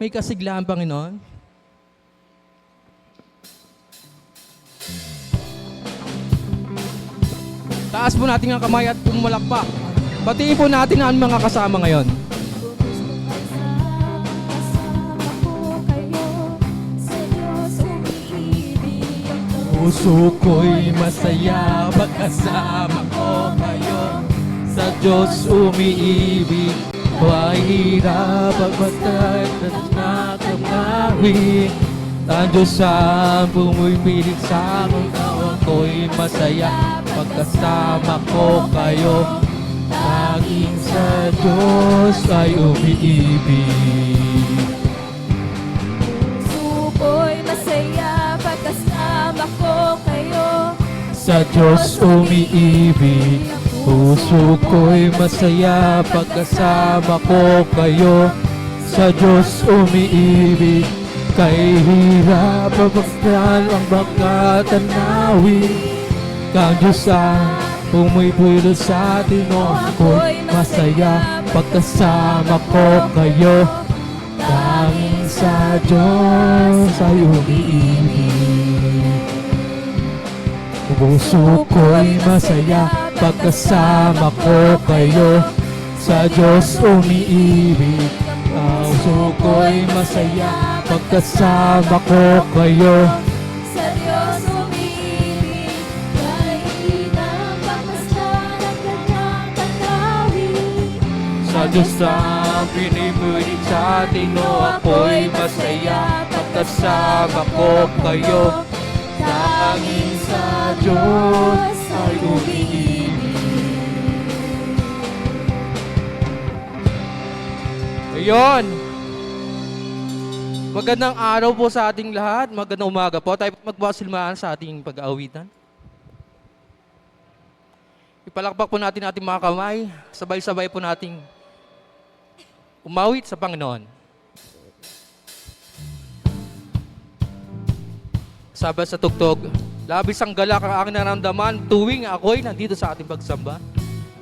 May kasiglahan, Panginoon. Taas po natin ang kamay at pumalakpak. Batiin po natin ang mga kasama ngayon. Puso ko'y masaya pagkasama ko kayo. Sa Diyos umiibig, huwag hirap pagbatay at nakamawin. Ang Diyos ang pumipilit sa akin, tawa ko'y masaya pagkasama ko kayo. Laging sa Diyos ay umiibig. Puso ko'y masaya pagkasama ko kayo. Sa Diyos umiibig. Puso ko'y masaya pagkasama ko kayo. Sa Diyos umiibig. Kay hirap pagpagdan ang baka tanawin. Kang Diyos ang pumipulot sa atin. Ako'y masaya pagkasama ko kayo. Tanging sa Diyos ay umiibig. Puso ko'y masaya pagkasama ko kayo. Sa Diyos umiibig. Puso ko'y masaya pagkasama ko kayo. Sa Diyos umiibig. Kahit hinang pagmasdan ang kanyang tanawin. Sa Diyos ang pinipilit sa atin, ako'y masaya pagkasama ko kayo. Tanging sa Diyos ay umiibig. Ayun! Magandang araw po sa ating lahat. Magandang umaga po. Tayo magbasilmaan sa ating pag-aawitan. Ipalakpak po natin ating mga kamay. Sabay-sabay po nating umawit sa Panginoon. Sabi sa tugtog, labis ang galak ang aking naramdaman tuwing ako'y nandito sa ating pagsamba.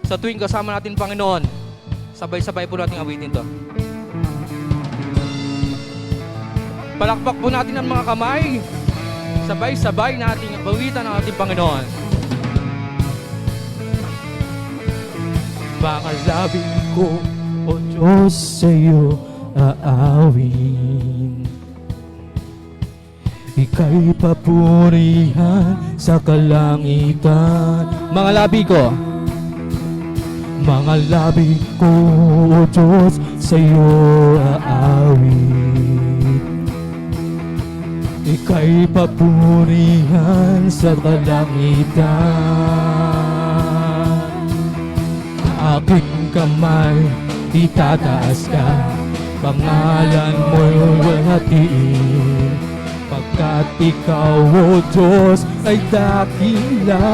Sa tuwing kasama natin Panginoon, sabay-sabay po nating awitin to. Palakpak po natin ang mga kamay. Sabay-sabay nating bawitan ang ating Panginoon. Mga labi ko, O Diyos, sa iyo aawin. Ika'y papurihan sa kalangitan. Mga labi ko, mga labi ko, O Diyos, sa iyo aawin. Ika'y papurihan sa kalangitan. Aking kamay, itataas ka, pangalan mo'y walhatiin. Pagkat ikaw, O Diyos, ay dakila.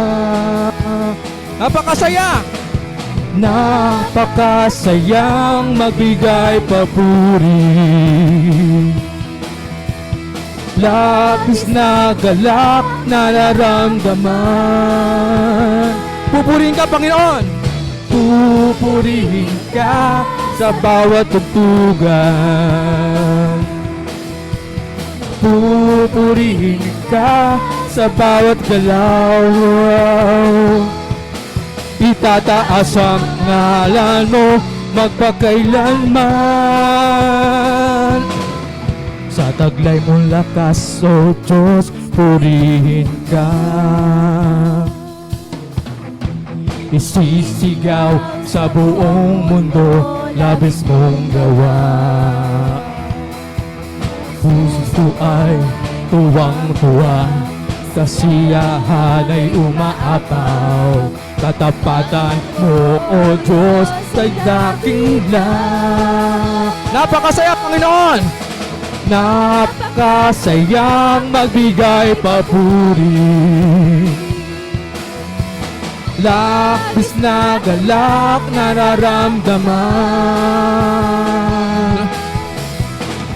Napakasaya! Napakasayang magbigay papuri. Labis na galak na naramdaman. Pupurihin ka, Panginoon! Pupurihin ka sa bawat tugtugan. Pupurihin ka sa bawat galaw. Itataas ang ngalan mo magpakailanman. Sa taglay mong lakas, O Diyos, purihin ka. Isisigaw sa buong mundo, labis mong gawa. Puso ay tuwang-tuwa, kasiyahan ay umaapaw. Katapatan mo, O Diyos, ay dakila. Napakasaya, Panginoon! Napakasayang magbigay papuri. Labis na galak nararamdaman.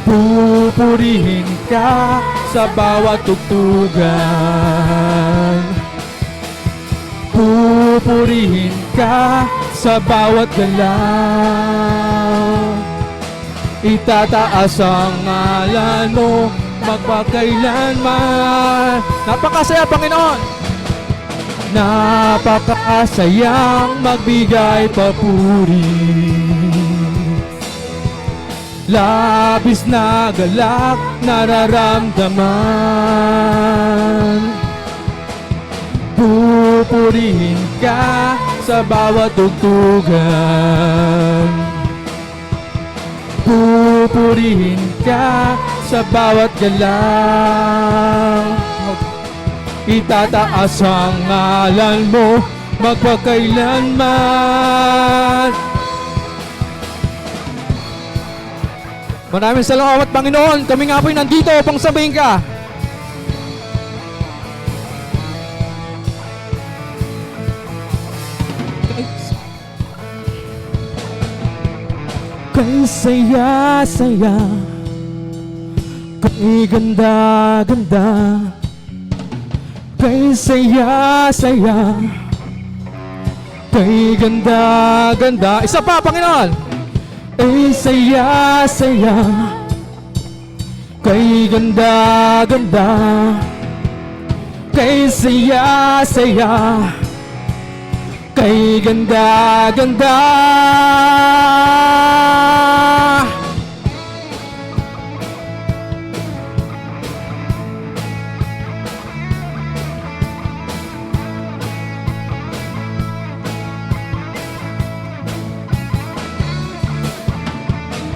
Pupurihin ka sa bawat tugtugan. Pupurihin ka sa bawat galaw. Itataas ang ngalan mo magpakailanman. Napakasaya, Panginoon. Napakasayang magbigay papuri. Labis na galak nararamdaman. Pupurihin ka sa bawat tugtugan. Pupurihin ka sa bawat galaw. Itataas ang ngalan mo magpakailanman. Maraming salamat, Panginoon. Kami nga po'y nandito upang sabihin ka. Kay saya-saya, kay ganda-ganda, kay saya-saya, kay ganda-ganda. Isa pa, Panginoon. Kay saya-saya, kay ganda-ganda, kay saya-saya, kay ganda-ganda.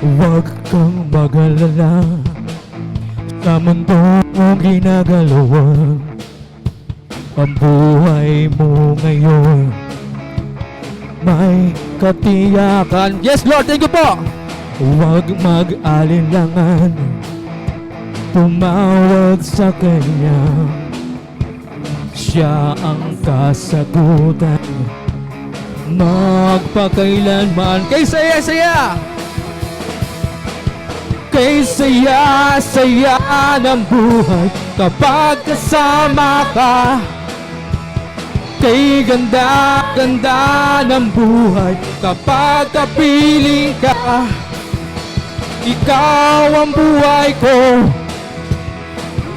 Huwag kang mag-alala sa mundong ginagalawan. Ang buhay mo ngayon may katiyakan. Yes, Lord, thank you po. Huwag mag-alinlangan, tumawag sa Kanya. Siya ang kasagutan magpakailanman. Kay saya-saya, kay saya-saya ng buhay kapag kasama ka. Kay ganda-ganda ng buhay kapag kapiling ka. Ikaw ang buhay ko,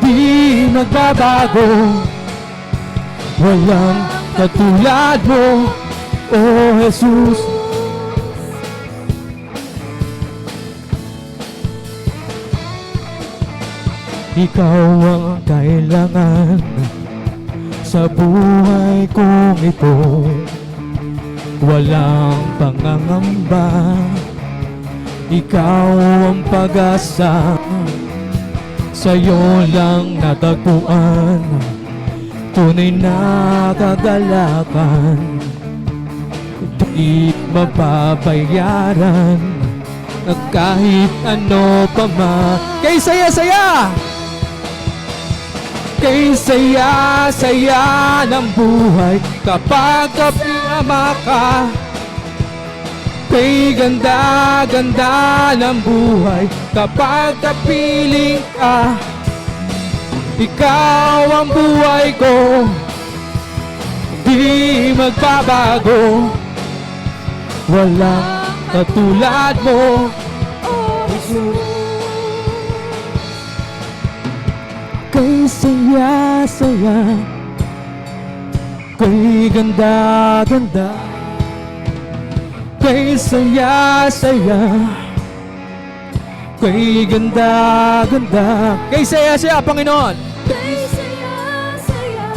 di magbabago. Walang katulad mo, O Jesus. Ikaw ang kailangan sa buhay kong ito. Walang pangangamba, ikaw ang pag-asa. Sa'yo lang natagpuan tunay na kagalakan. Di mapapayaran na kahit ano pa man. Kay saya-saya, kay saya-saya ng buhay kapag kapinama ka. Kay ganda-ganda ng buhay kapag kapiling ka. Ikaw ang buhay ko, di magbabago. Walang katulad mo, Jesus. Kay saya-saya, kay ganda-ganda, kay saya-saya, kay ganda-ganda, kay saya-saya, Panginoon. Kay saya-saya,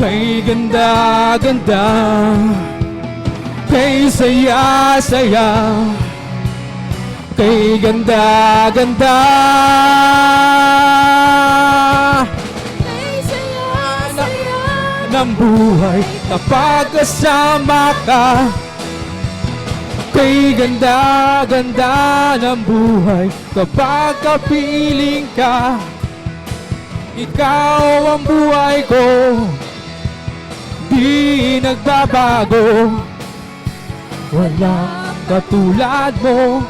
Kay ganda-ganda, kay saya-saya, kay ganda-ganda. kay saya-saya Ng buhay kapag kasama ka. Kay ganda-ganda ng buhay kapag kapiling ka. Ikaw ang buhay ko, di nagbabago. Walang katulad mo.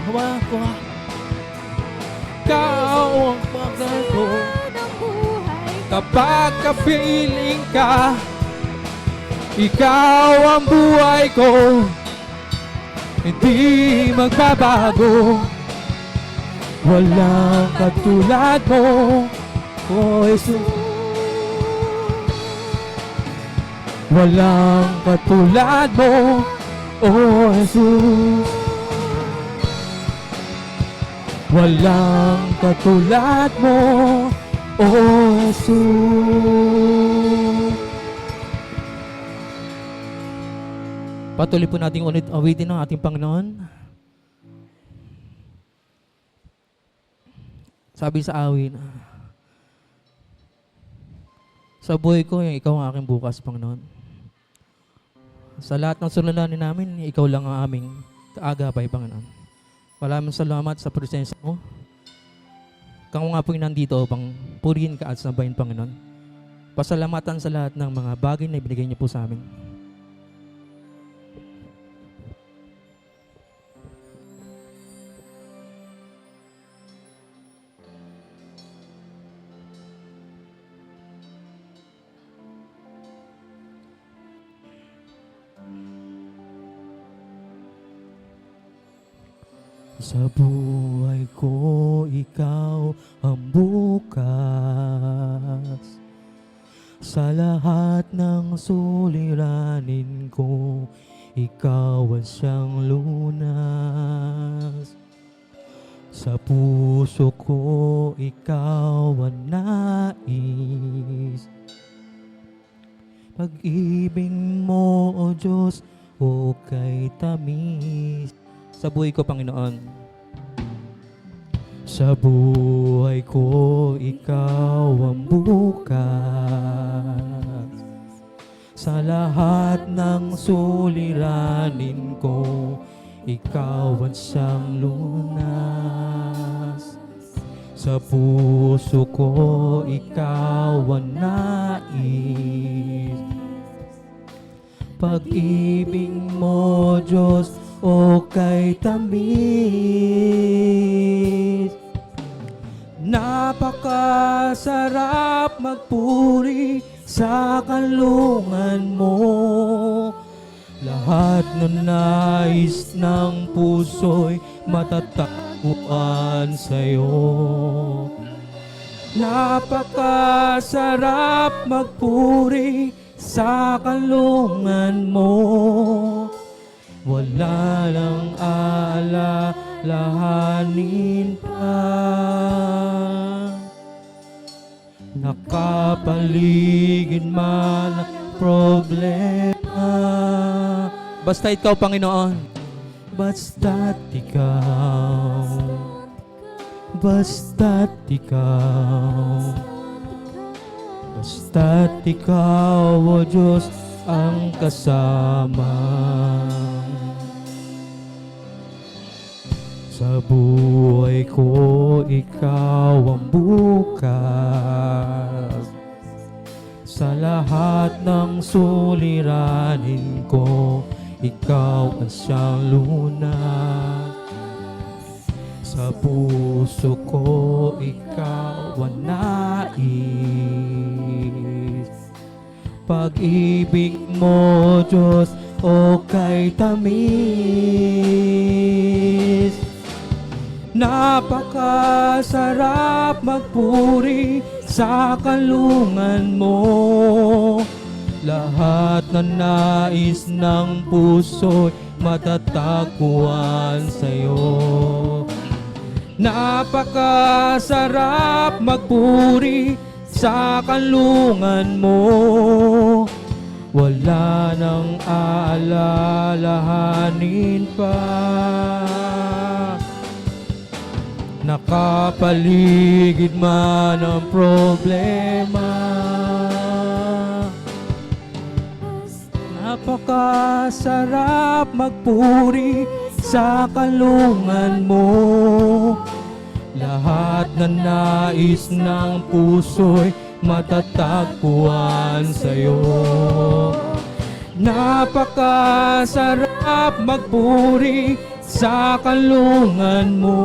Hawa ko, ikaw ang pagkat ko. ng buhay Kapag kapiling ka, Ikaw ang buhay ko, hindi magbabago. Walang katulad mo, O Jesus. Walang katulad mo, O Jesus. Walang katulad mo, O Jesus. Patuloy po nating ulit awitin ng ating Panginoon. Sabi sa awit, sa buhay ko, ikaw ang aking bukas, Panginoon. Sa lahat ng sulalanin namin, ikaw lang ang aming kaagapay, Panginoon. Maraming salamat sa presensya mo. Kung nga po'y nandito upang purihin ka at sabayin, Panginoon. Pasalamatan sa lahat ng mga bagay na ibinigay niyo po sa amin. Sa buhay ko, ikaw ang bukas. Sa lahat ng suliranin ko, ikaw ang siyang lunas. Sa puso ko, ikaw ang nais. Pag-ibig mo, O Diyos, o kay tamis. Sa buhay ko, Panginoon. Sa buhay ko, ikaw ang bukas. Sa lahat ng suliranin ko, ikaw ang siyang lunas. Sa puso ko, ikaw ang nais. Pag-ibig mo, Diyos, o kay tamis. Napakasarap magpuri sa kanlungan mo. Lahat ng nais ng puso'y matatagpuan sa'yo. Napakasarap magpuri sa kanlungan mo. Wala lang alalahanin pa. Nakapaligid man ang problema. Basta ikaw, Panginoon. Basta't ikaw. Basta't ikaw. Basta't ikaw, O Diyos, ang kasama. Sa buhay ko, ikaw ang bukas. Sa lahat ng suliranin ko, ikaw ang siyang lunas. Sa puso ko, ikaw ang nais. Pag-ibig mo, Diyos, o kay tamis. Napakasarap magpuri sa kanlungan mo. Lahat ng nais ng puso'y matatagpuan sa'yo. Napakasarap magpuri sa kanlungan mo. Wala nang aalalahanin pa. Nakapaligid man ang problema. Napakasarap magpuri sa kanlungan mo. Lahat ng nais ng puso'y matatagpuan sa'yo. Napakasarap magpuri sa kanlungan mo.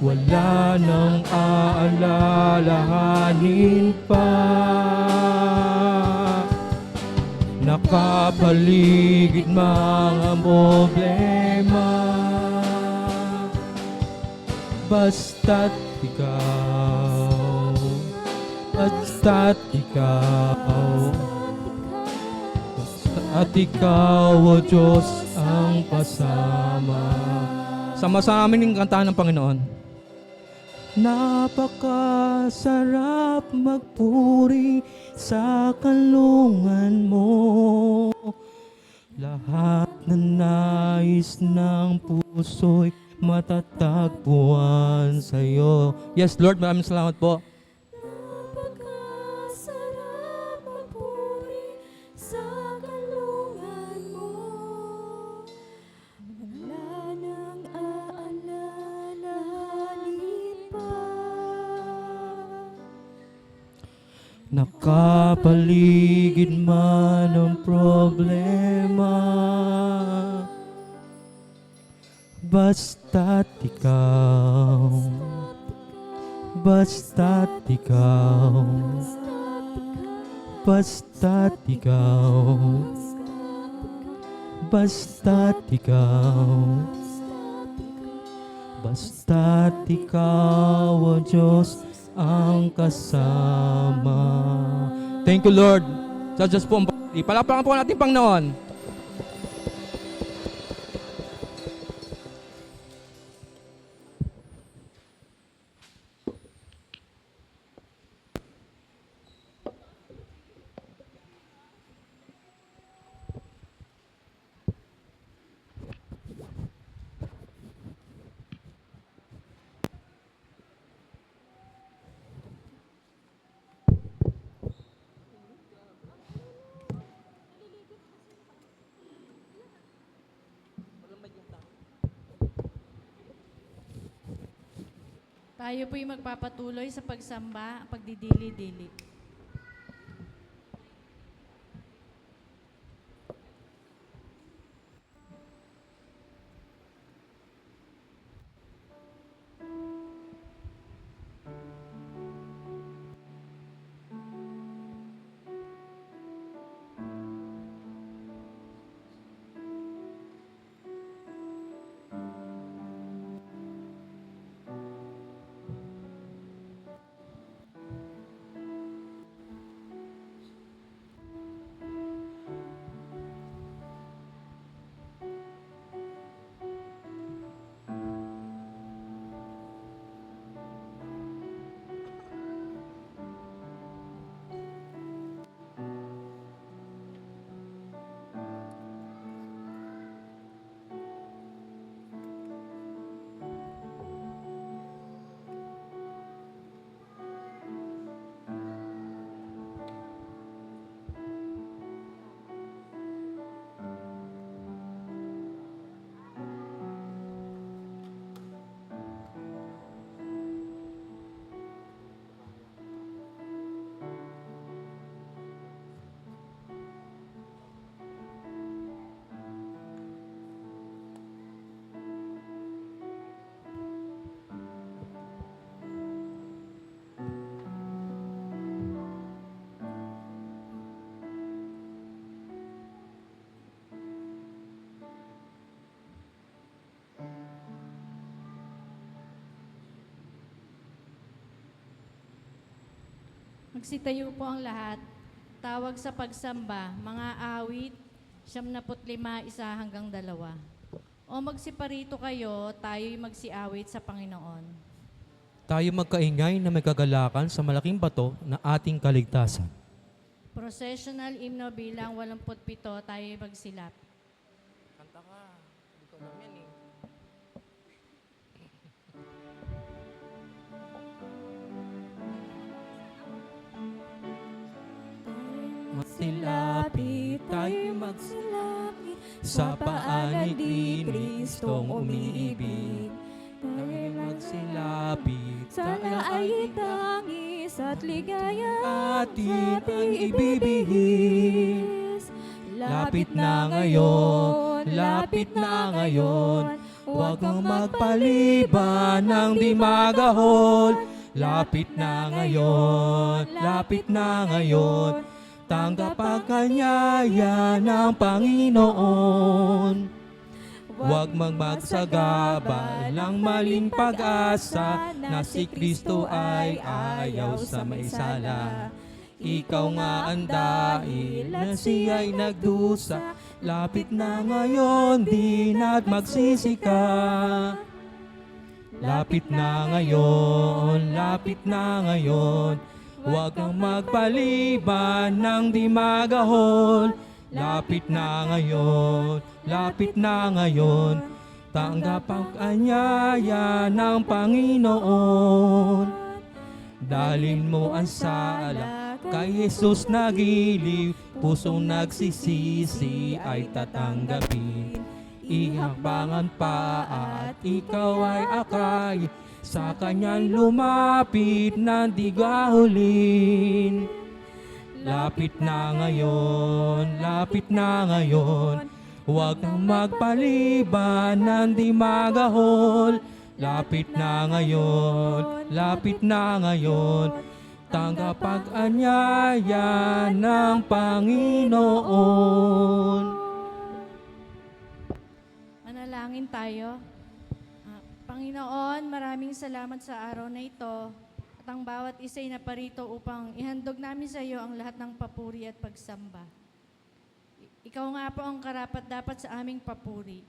Wala nang aalalahanin pa. nakapaligid mga problema. Basta't ikaw, basta't ikaw, at ikaw, O Diyos, ang kasama. Sama sa amin yung kantahan ng Panginoon. Napakasarap magpuri sa kalungan mo. Lahat na nais ng puso'y matatagpuan sa'yo. Yes, Lord, maraming salamat po. Napakasarap magpuri sa kalungan mo. Wala nang aalalahanin pa. Nakapaligid man ang problema. Basta't ikaw, basta't ikaw, basta't ikaw, basta't ikaw, basta't ikaw, O Diyos, ang kasama. Thank you, Lord. Sa Diyos po, palapakan po natin Panginoon. Tayo po'y magpapatuloy sa pagsamba, pagdidili-dili. Magsitayo po ang lahat. Tawag sa pagsamba, mga awit, 75, 1-2. O magsiparito kayo, tayo'y magsiawit sa Panginoon. Tayo magkaingay na may kagalakan sa malaking bato na ating kaligtasan. Processional hymno bilang 87, tayo'y magsilap. Kanta ka. Hindi ko alam yan eh. Magsilapit, tayo Magsilapit sa paanid ni Kristong umiibig. Tayo magsilapit, sana ay itangis at ligaya atin ang ibibigis. Lapit na ngayon, lapit na ngayon, huwag kang magpaliban ng di magahol. Lapit na ngayon, lapit na ngayon, tanggap ang kanyaya ng Panginoon. Huwag magmagsagabal ng maling pag-asa na si Kristo ay ayaw sa may sala. Ikaw nga ang dahil na siya'y nagdusa, lapit na ngayon, di na't magsisika. Lapit na ngayon, huwag kang magpaliban ng di magahol. Lapit na ngayon, tanggap ang anyaya ng Panginoon. Dalhin mo ang sala kay Jesus nagiliw, pusong nagsisisi ay tatanggapin. Ihakbangan pa at ikaw ay akay, sa kanyang lumapit na di gahulin. Lapit na ngayon, huwag kang magpaliban ng di magahol. Lapit na ngayon, tanggap ang anyaya ng Panginoon. Manalangin tayo. Panginoon, maraming salamat sa araw na ito at ang bawat isa'y naparito upang ihandog namin sa iyo ang lahat ng papuri at pagsamba. Ikaw nga po ang karapat-dapat sa aming papuri.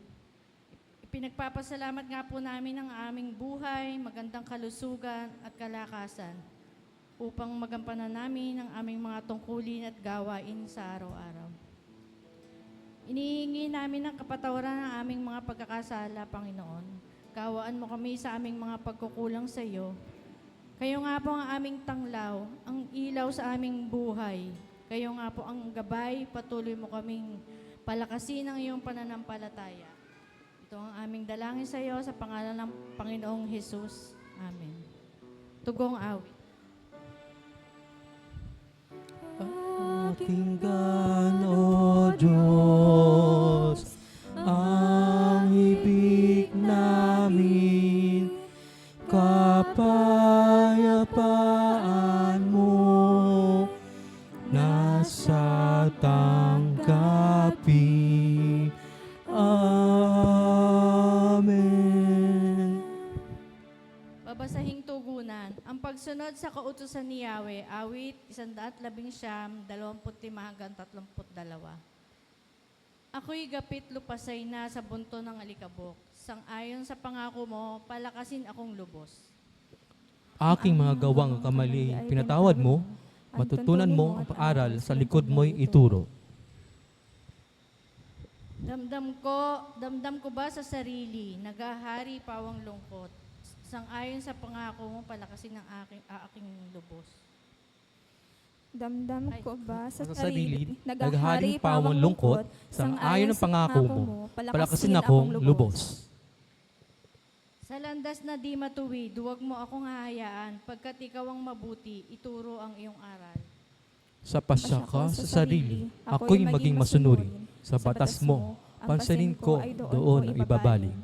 Ipinagpapasalamat nga po namin ang aming buhay, magandang kalusugan at kalakasan upang magampanan namin ang aming mga tungkulin at gawain sa araw-araw. Inihingi namin ang kapatawaran ng aming mga pagkakasala, Panginoon. Kawaan mo kami sa aming mga pagkukulang sa iyo. Kayo nga po ang aming tanglaw, ang ilaw sa aming buhay. Kayo nga po ang gabay, patuloy mo kaming palakasin ang iyong pananampalataya. Ito ang aming dalangin sa iyo sa pangalan ng Panginoong Jesus. Amen. Tugong awit. Pakinggan, O Diyos, ang ibig namin, kapayapaan mo nasa tanggapin. Amen. Babasahing tugunan. Ang pagsunod sa kautusan ni Yahweh, awit 119, 25-32. Ako'y gapit lupasay na sa bunto ng alikabok. Sang-ayon sa pangako mo, palakasin akong lubos. Aking mga gawang kamali, pinatawad mo, matutunan mo ang paaral sa likod mo'y ituro. Damdam ko ba sa sarili, nagahari pawang lungkot. Sang-ayon sa pangako mo, palakasin ang aking lubos. Damdam ko ba sa Sa sarili, sarili, naghaharing pawang lungkot, sang-ayon ng pangako mo, palakasin akong lubos. Sa landas na di matuwid, huwag mo akong hahayaan, pagkat ikaw ang mabuti, ituro ang iyong aral. Sa pasya ka sa sarili, ako'y maging masunurin. Sa batas mo, pansanin ko doon ang ibabaling.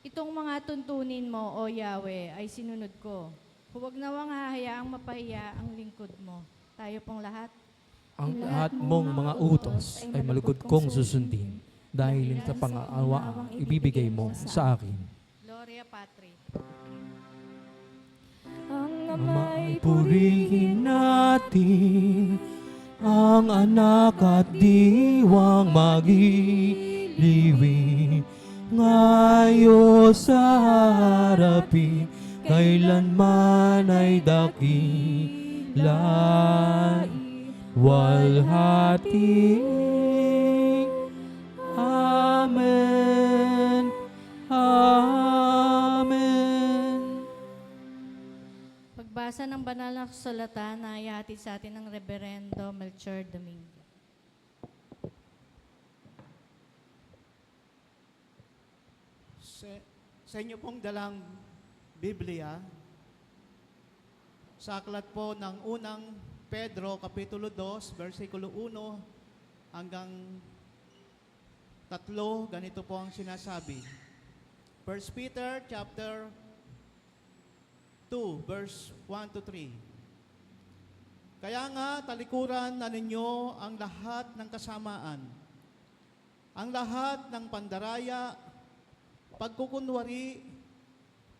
Itong mga tuntunin mo, O Yahweh, ay sinunod ko. Huwag nawang hahayaang mapahiya ang lingkod mo. Tayo pong lahat. Ang lahat mong mga utos ay malugod kong susundin dahil sa pang-aawaang ibibigay mo sa akin. Gloria Patri. ang Ama, amay purihin natin ang anak at diwang magiliwin ngayon sa harapin, kailanman ay dakila walhati. Amen. Amen. Pagbasa ng banal na kasulatan na ihatid sa atin ng Reverendo Melchor Domingo. Sa inyo pong dalang Biblia, sa aklat po ng unang Pedro, Kapitulo 2, versikulo 1 hanggang 3, ganito po ang sinasabi. 1 Peter chapter 2, verse 1 to 3. Kaya nga, talikuran na ninyo ang lahat ng kasamaan, ang lahat ng pandaraya, pagkukunwari,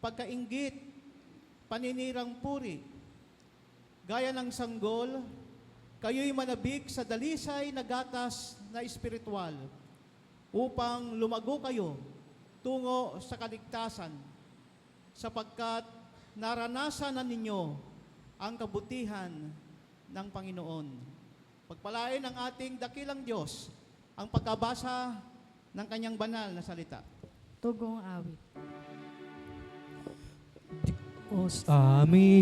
pagkainggit, paninirang puri. Gaya ng sanggol, kayo'y manabik sa dalisay na gatas na espiritual upang lumago kayo tungo sa kaligtasan, sapagkat naranasan na ninyo ang kabutihan ng Panginoon. Pagpalain ng ating dakilang Diyos ang pagkabasa ng kanyang banal na salita. Tugong awit. Diyos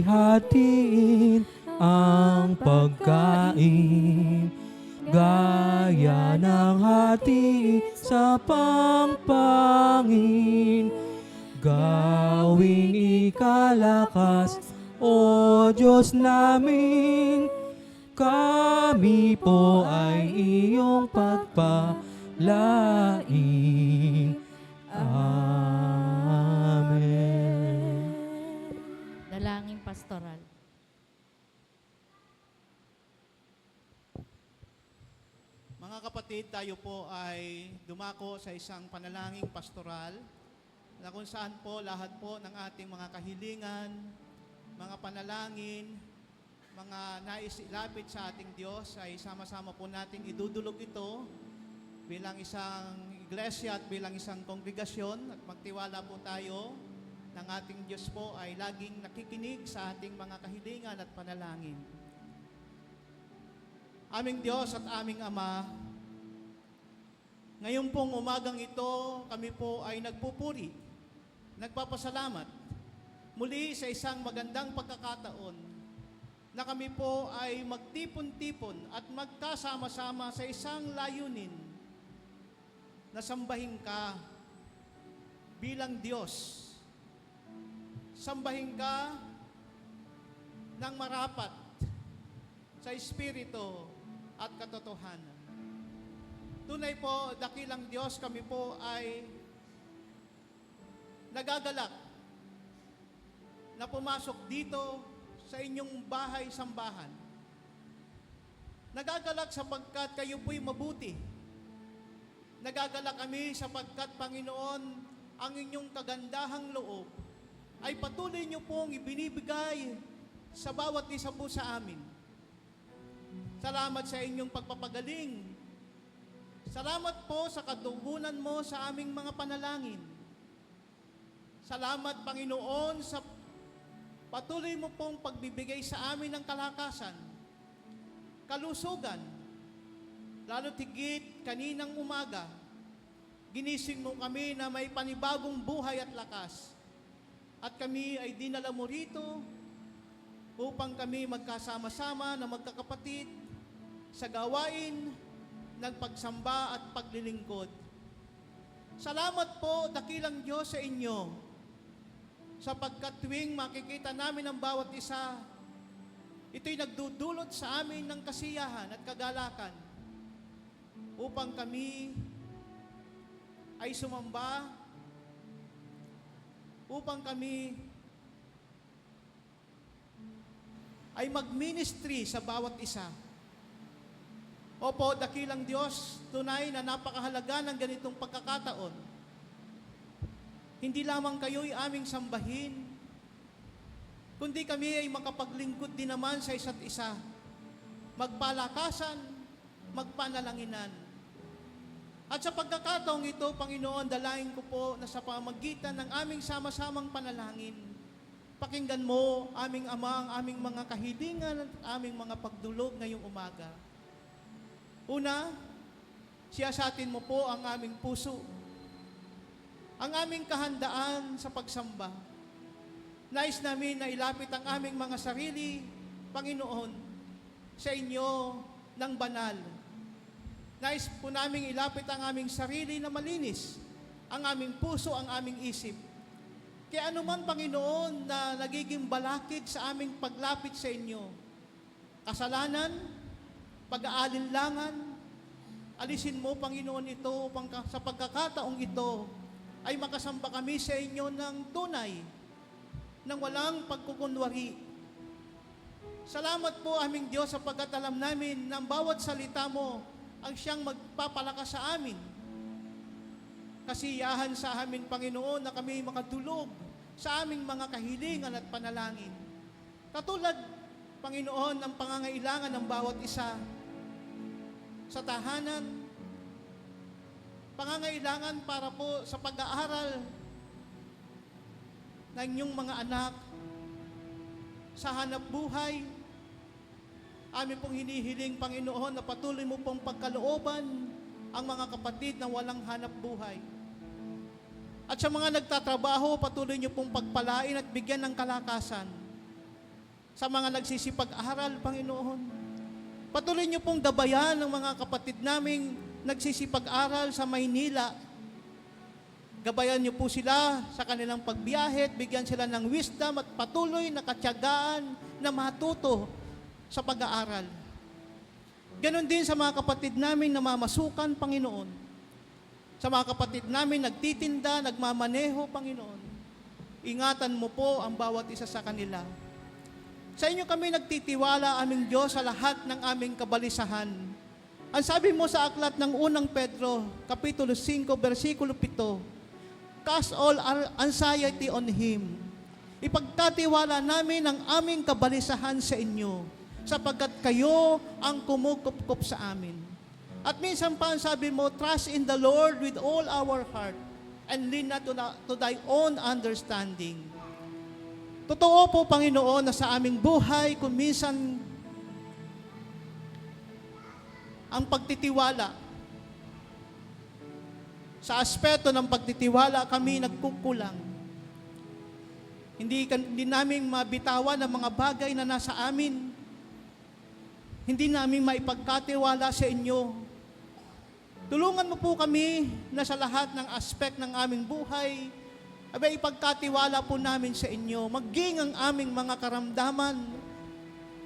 hatiin ang pagkain, gaya ng hati sa pangpangin. Gawing ikalakas, O Diyos namin, kami po ay iyong pagpalain. Amen. Dalangin pastoral. Mga kapatid, tayo po ay dumako sa isang panalangin pastoral na kung saan po lahat po ng ating mga kahilingan, mga panalangin, mga nais ilapit sa ating Diyos ay sama-sama po nating idudulog ito bilang isang iglesia at bilang isang kongregasyon, at magtiwala po tayo ng ating Diyos po ay laging nakikinig sa ating mga kahilingan at panalangin. Aming Diyos at aming Ama, ngayon pong umagang ito, kami po ay nagpupuri, nagpapasalamat muli sa isang magandang pagkakataon na kami po ay magtipon-tipon at magkasama-sama sa isang layunin na sambahin ka bilang Diyos. Sambahin ka ng marapat sa Espiritu at katotohanan. Tunay po, dakilang Diyos, kami po ay nagagalak na pumasok dito sa inyong bahay-sambahan. Nagagalak sapagkat kayo po'y mabuti. Nagagalak kami sapagkat, Panginoon, ang inyong kagandahang loob ay patuloy niyo pong ibinibigay sa bawat isa po sa amin. Salamat sa inyong pagpapagaling. Salamat po sa katugunan mo sa aming mga panalangin. Salamat, Panginoon, sa patuloy mo pong pagbibigay sa amin ng kalakasan, kalusugan, lalo tigit kaninang umaga, ginising mo kami na may panibagong buhay at lakas. At kami ay dinala mo rito upang kami magkasama-sama na magkakapatid sa gawain ng pagsamba at paglilingkod. Salamat po, dakilang Diyos, sa inyo, sapagkat tuwing makikita namin ang bawat isa, ito'y nagdudulot sa amin ng kasiyahan at kagalakan upang kami ay sumamba, upang kami ay mag-ministry sa bawat isa. Opo, dakilang Diyos, tunay na napakahalaga ng ganitong pagkakataon. Hindi lamang kayo'y aming sambahin, kundi kami ay makapaglingkod din naman sa isa't isa. Magpalakasan, magpanalanginan. At sa pagkakataong ito, Panginoon, dalain ko po na sa pamagitan ng aming sama-samang panalangin, pakinggan mo aming Ama ang aming mga kahilingan at aming mga pagdulog ngayong umaga. Una, siyasatin mo po ang aming puso, ang aming kahandaan sa pagsamba. Nais namin na ilapit ang aming mga sarili, Panginoon, sa inyo ng banal. Nais po namin ilapit ang aming sarili na malinis, ang aming puso, ang aming isip. Kaya anuman, Panginoon, na nagiging balakid sa aming paglapit sa inyo, kasalanan, pag-aalinlangan, alisin mo, Panginoon, ito upang sa pagkakataong ito ay makasamba kami sa inyo ng tunay, ng walang pagkukunwari. Salamat po aming Diyos sapagkat alam namin na ang bawat salita mo ang siyang magpapalakas sa amin. Kasiyahan sa amin, Panginoon, na kami makadulog sa aming mga kahilingan at panalangin. Katulad, Panginoon, ng pangangailangan ng bawat isa sa tahanan, pangangailangan para po sa pag-aaral ng inyong mga anak, sa hanap buhay. Amin pong hinihiling, Panginoon, na patuloy mo pong pagkalooban ang mga kapatid na walang hanap buhay. At sa mga nagtatrabaho, patuloy niyo pong pagpalain at bigyan ng kalakasan. Sa mga nagsisipag-aral, Panginoon, patuloy niyo pong gabayan ng mga kapatid naming nagsisipag-aral sa Maynila. Gabayan niyo po sila sa kanilang pagbiyahe at bigyan sila ng wisdom at patuloy na katyagaan na matuto sa pag-aaral. Ganon din sa mga kapatid namin na mamasukan, Panginoon. Sa mga kapatid namin nagtitinda, nagmamaneho, Panginoon. Ingatan mo po ang bawat isa sa kanila. Sa inyo kami nagtitiwala, aming Diyos, sa lahat ng aming kabalisahan. Ang sabi mo sa aklat ng unang Pedro, Kapitulo 5, versikulo 7, cast all our anxiety on Him. Ipagkatiwala namin ang aming kabalisahan sa inyo, sapagkat kayo ang kumukup-kup sa amin. At minsan pa ang sabi mo, trust in the Lord with all our heart and lean not to thy own understanding. Totoo po, Panginoon, na sa aming buhay, kung minsan ang pagtitiwala, sa aspeto ng pagtitiwala kami nagkukulang. Hindi namin mabitawan ang mga bagay na nasa amin. Hindi namin maipagkatiwala sa inyo. Tulungan mo po kami na sa lahat ng aspect ng aming buhay, abay ipagkatiwala po namin sa inyo. Maging ang aming mga karamdaman,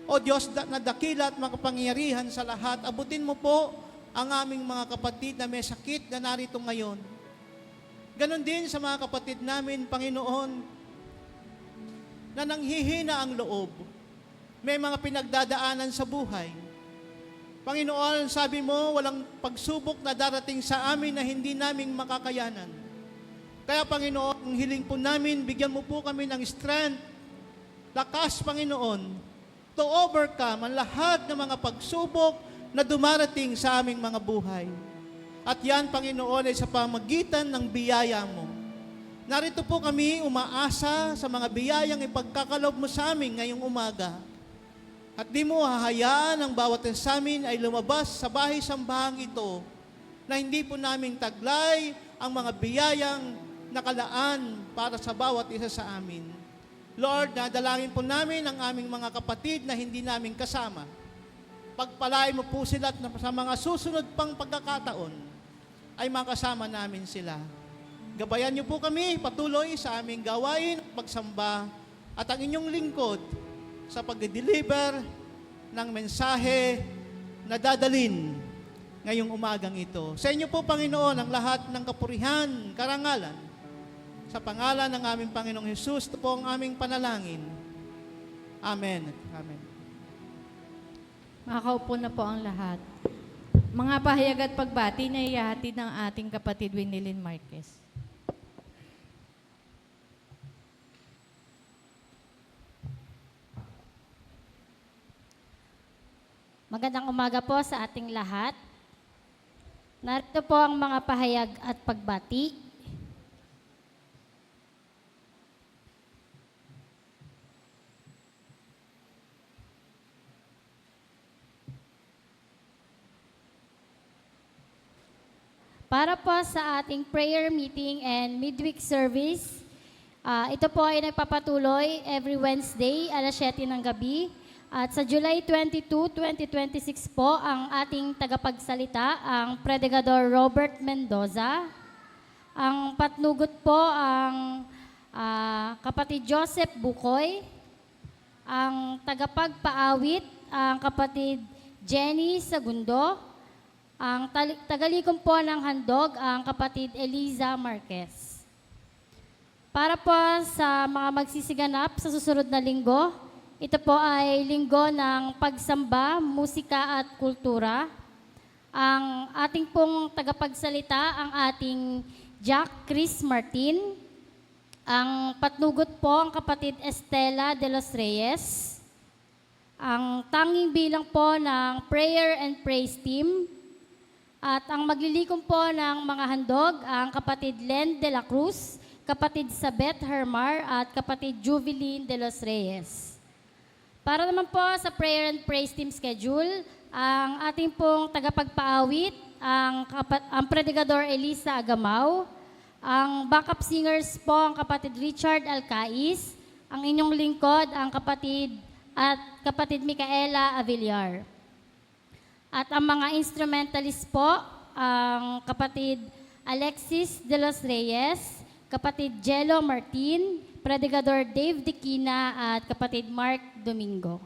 O Diyos na dakila at makapangyarihan sa lahat, abutin mo po ang aming mga kapatid na may sakit na narito ngayon. Ganon din sa mga kapatid namin, Panginoon, na nanghihina ang loob. May mga pinagdadaanan sa buhay. Panginoon, sabi mo, walang pagsubok na darating sa amin na hindi namin makakayanan. Kaya Panginoon, ang hiling po namin, bigyan mo po kami ng strength, lakas, Panginoon, to overcome ang lahat ng mga pagsubok na dumarating sa aming mga buhay. At yan, Panginoon, ay sa pamagitan ng biyaya mo. Narito po kami umaasa sa mga biyayang ipagkakalob mo sa amin ngayong umaga. At di mo hahayaan ang bawat isa sa amin ay lumabas sa bahay-sambahang ito na hindi po namin taglay ang mga biyayang nakalaan para sa bawat isa sa amin. Lord, nadalangin po namin ang aming mga kapatid na hindi namin kasama. Pagpalain mo po sila at sa mga susunod pang pagkakataon ay makasama namin sila. Gabayan niyo po kami patuloy sa aming gawain, pagsamba at ang inyong lingkod sa pag-deliver ng mensahe na dadalin ngayong umagang ito. Sa inyo po, Panginoon, ang lahat ng kapurihan, karangalan, sa pangalan ng aming Panginoong Hesus, ito po ang aming panalangin. Amen. Amen. Makakaupo na po ang lahat. Mga pahayag at pagbati na ihahatid ng ating kapatid Winilyn Marquez. Magandang umaga po sa ating lahat. Narito po ang mga pahayag at pagbati. Para po sa ating prayer meeting and midweek service, ito po ay nagpapatuloy every Wednesday, alas 7 ng gabi. At sa July 22, 2026 po, ang ating tagapagsalita, ang Predicador Robert Mendoza. Ang patnugot po ang kapatid Joseph Bukoy. Ang tagapagpaawit, ang kapatid Jenny Sagundo. Ang tagalikom po ng handog, ang kapatid Eliza Marquez. Para po sa mga magsisiganap sa susunod na linggo, Ito po ay linggo ng pagsamba, musika at kultura. Ang ating pong tagapagsalita, ang ating Jack Chris Martin. Ang patnugot po, ang kapatid Estela de los Reyes. Ang tanging bilang po ng prayer and praise team. At ang maglilikom po ng mga handog, ang kapatid Len de la Cruz, kapatid Sabet Hermar, at kapatid Juveline de los Reyes. Para naman po sa prayer and praise team schedule, ang ating pong tagapagpaawit, ang predigador Elisa Agamao, ang backup singers po, ang kapatid Richard Alcaiz, ang inyong lingkod, ang kapatid Micaela Avillar. At ang mga instrumentalist po, ang kapatid Alexis de los Reyes, kapatid Jello Martin, predigador Dave Dequina, at kapatid Mark Domingo.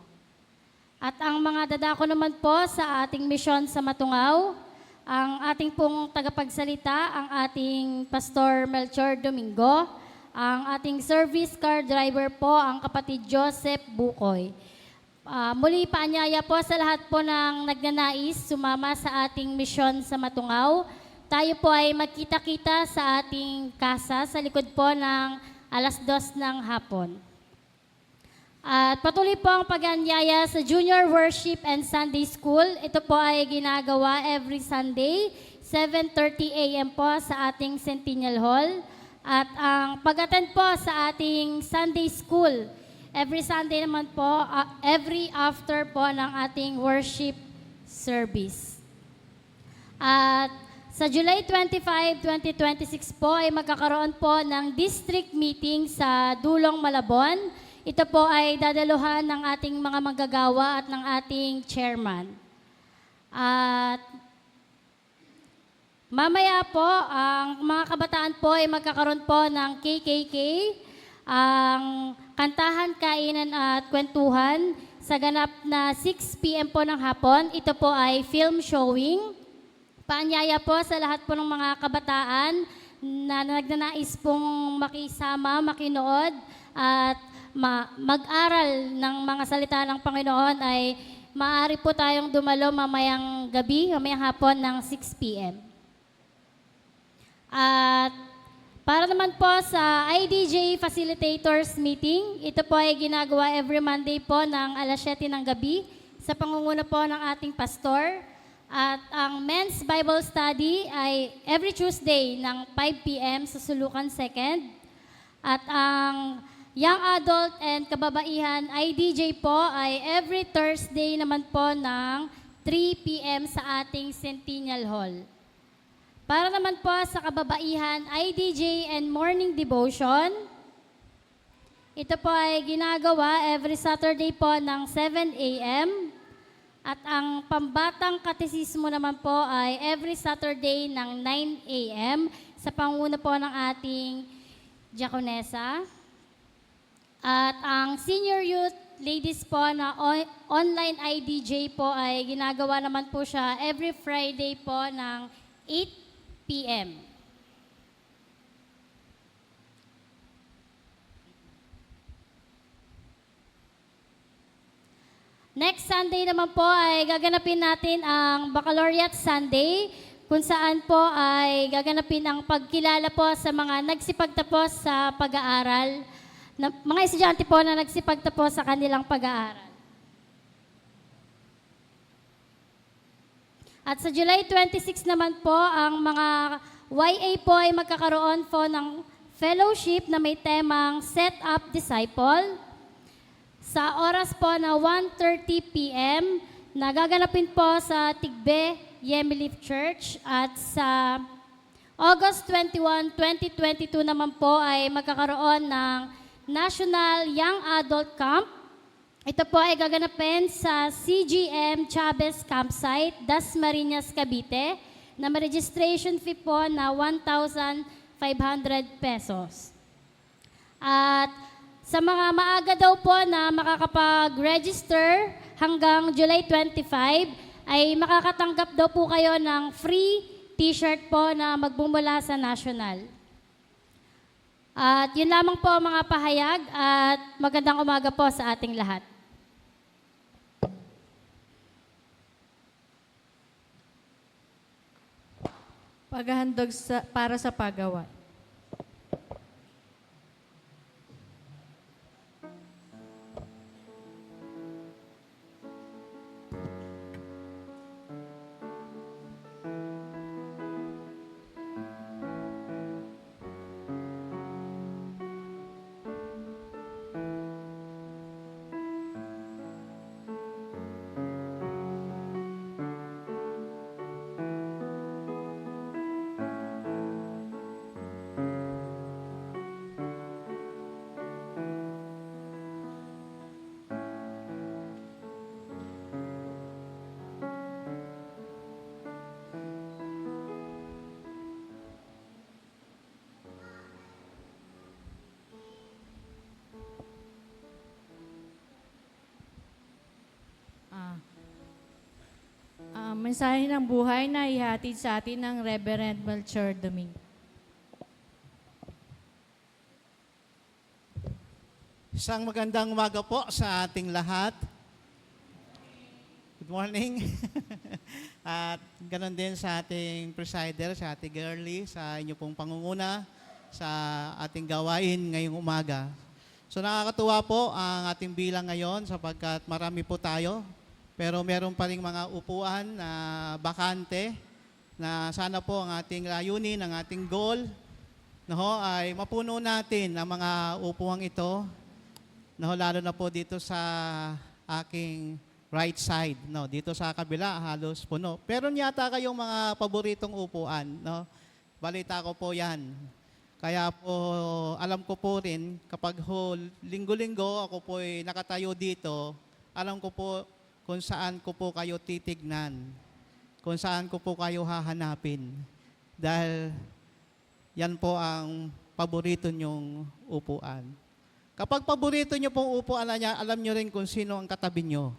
At ang mga dadako naman po sa ating misyon sa Matungaw, ang ating pong tagapagsalita, ang ating Pastor Melchor Domingo, ang ating service car driver po, ang kapatid Joseph Bukoy. Muli paanyaya po sa lahat po ng nagnanais sumama sa ating misyon sa Matungaw. Tayo po ay magkita-kita sa ating kasa sa likod po ng 2:00 ng hapon. At patuloy po ang pag-anyaya sa Junior Worship and Sunday School. Ito po ay ginagawa every Sunday, 7:30 a.m. po sa ating Centennial Hall. At ang pag-attend po sa ating Sunday School, every Sunday naman po, every after po ng ating worship service. At sa July 25, 2026 po ay magkakaroon po ng district meeting sa Dulong, Malabon. Ito po ay dadaluhan ng ating mga manggagawa at ng ating chairman. At mamaya po, ang mga kabataan po ay magkakaroon po ng KKK, ang kantahan, kainan at kwentuhan sa ganap na 6 p.m. po ng hapon. Ito po ay film showing. Paanyaya po sa lahat po ng mga kabataan na nagnanais pong makisama, makinood at mag-aral ng mga salita ng Panginoon ay maaari po tayong dumalo mamayang gabi, mamayang hapon ng 6 p.m. At para naman po sa IDJ Facilitators Meeting, ito po ay ginagawa every Monday po ng 7:00 ng gabi sa pangunguna po ng ating pastor. At ang Men's Bible Study ay every Tuesday ng 5 p.m. sa Sulukan 2nd. At ang Young Adult and Kababaihan IDJ po ay every Thursday naman po ng 3 p.m. sa ating Centennial Hall. Para naman po sa Kababaihan IDJ and Morning Devotion, ito po ay ginagawa every Saturday po ng 7 a.m. At ang Pambatang Katesismo naman po ay every Saturday ng 9 a.m. sa panguna po ng ating Diakonesa. At ang Senior Youth Ladies po na online IDJ po ay ginagawa naman po siya every Friday po ng 8 p.m. Next Sunday naman po ay gaganapin natin ang Baccalaureate Sunday, kung saan po ay gaganapin ang pagkilala po sa mga nagsipagtapos sa pag-aaral, mga estudyante po na nagsipagtapos sa kanilang pag-aaral. At sa July 26 naman po, ang mga YA po ay magkakaroon po ng fellowship na may temang Set Up Disciple. Sa oras po na 1:30 p.m., nagaganapin po sa Tigbe, Yemilif Church. At sa August 21, 2022 naman po ay magkakaroon ng National Young Adult Camp. Ito po ay gaganapin sa CGM Chavez Campsite, Dasmariñas, Cavite, na may registration fee po na 1,500 pesos. At sa mga maaga daw po na makakapag-register hanggang July 25, ay makakatanggap daw po kayo ng free t-shirt po na magbumula sa National. At yun lamang po mga pahayag at magandang umaga po sa ating lahat. Paghahandog para sa pagawa. Mensahe ng buhay na ihatid sa atin ng Reverend Melchor Domingo. Isang magandang umaga po sa ating lahat. Good morning. At ganoon din sa ating presider, sa ating girly, sa inyo pong pangunguna, sa ating gawain ngayong umaga. So nakakatuwa po ang ating bilang ngayon sapagkat marami po tayo. Pero meron pa rin mga upuan na bakante na sana po ang ating layunin, ang ating goal, ay mapuno natin ang mga upuang ito, lalo na po dito sa aking right side. Dito sa kabila, halos puno. Pero yata kayong mga paboritong upuan. Balita ko po yan. Kaya po, alam ko po rin, kapag linggo-linggo ako po ay nakatayo dito, alam ko po kung saan ko po kayo titignan, kung saan ko po kayo hahanapin. Dahil yan po ang paborito nyong upuan. Kapag paborito nyo pong upuan niya, alam nyo rin kung sino ang katabi nyo.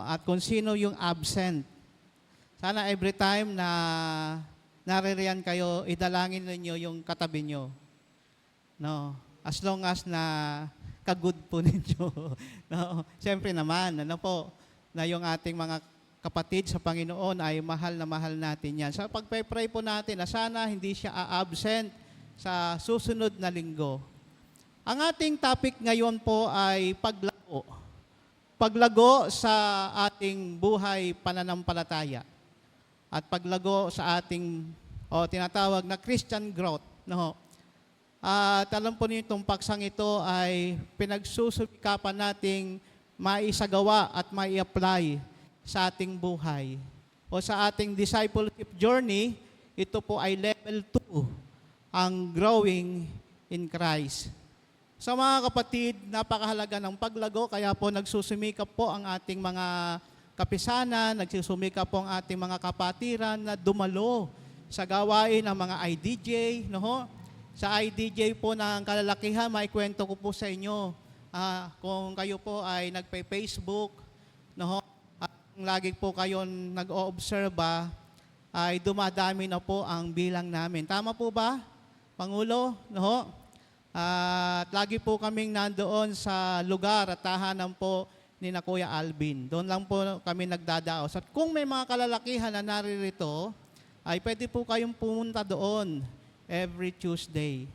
At kung sino yung absent. Sana every time na naririyan kayo, idalangin ninyo yung katabi nyo. As long as na ka-good po ninyo. Siyempre naman, na yung ating mga kapatid sa Panginoon ay mahal na mahal natin yan. Sa pagpe-pray po natin na sana hindi siya a-absent sa susunod na linggo. Ang ating topic ngayon po ay paglago. Paglago sa ating buhay pananampalataya. At paglago sa ating tinatawag na Christian growth. At alam po niyo itong paksang ito ay pinagsusumikapan nating maisagawa at mai-apply sa ating buhay. O sa ating discipleship journey, ito po ay level 2, ang growing in Christ. Sa mga kapatid, napakahalaga ng paglago, kaya po nagsusumikap po ang ating mga kapisanan, nagsusumikap po ang ating mga kapatiran na dumalo sa gawain ng mga IDJ, Sa IDJ po ng kalalakihan, maikwento ko po sa inyo. Kung kayo po ay nagpe-Facebook, at lagi po kayo nag-o-obserba, ay dumadami na po ang bilang namin. Tama po ba, Pangulo? At lagi po kaming nandoon sa lugar at tahanan po ni na Kuya Alvin. Doon lang po kami nagdadaos. At kung may mga kalalakihan na naririto, ay pwede po kayong pumunta doon every Tuesday.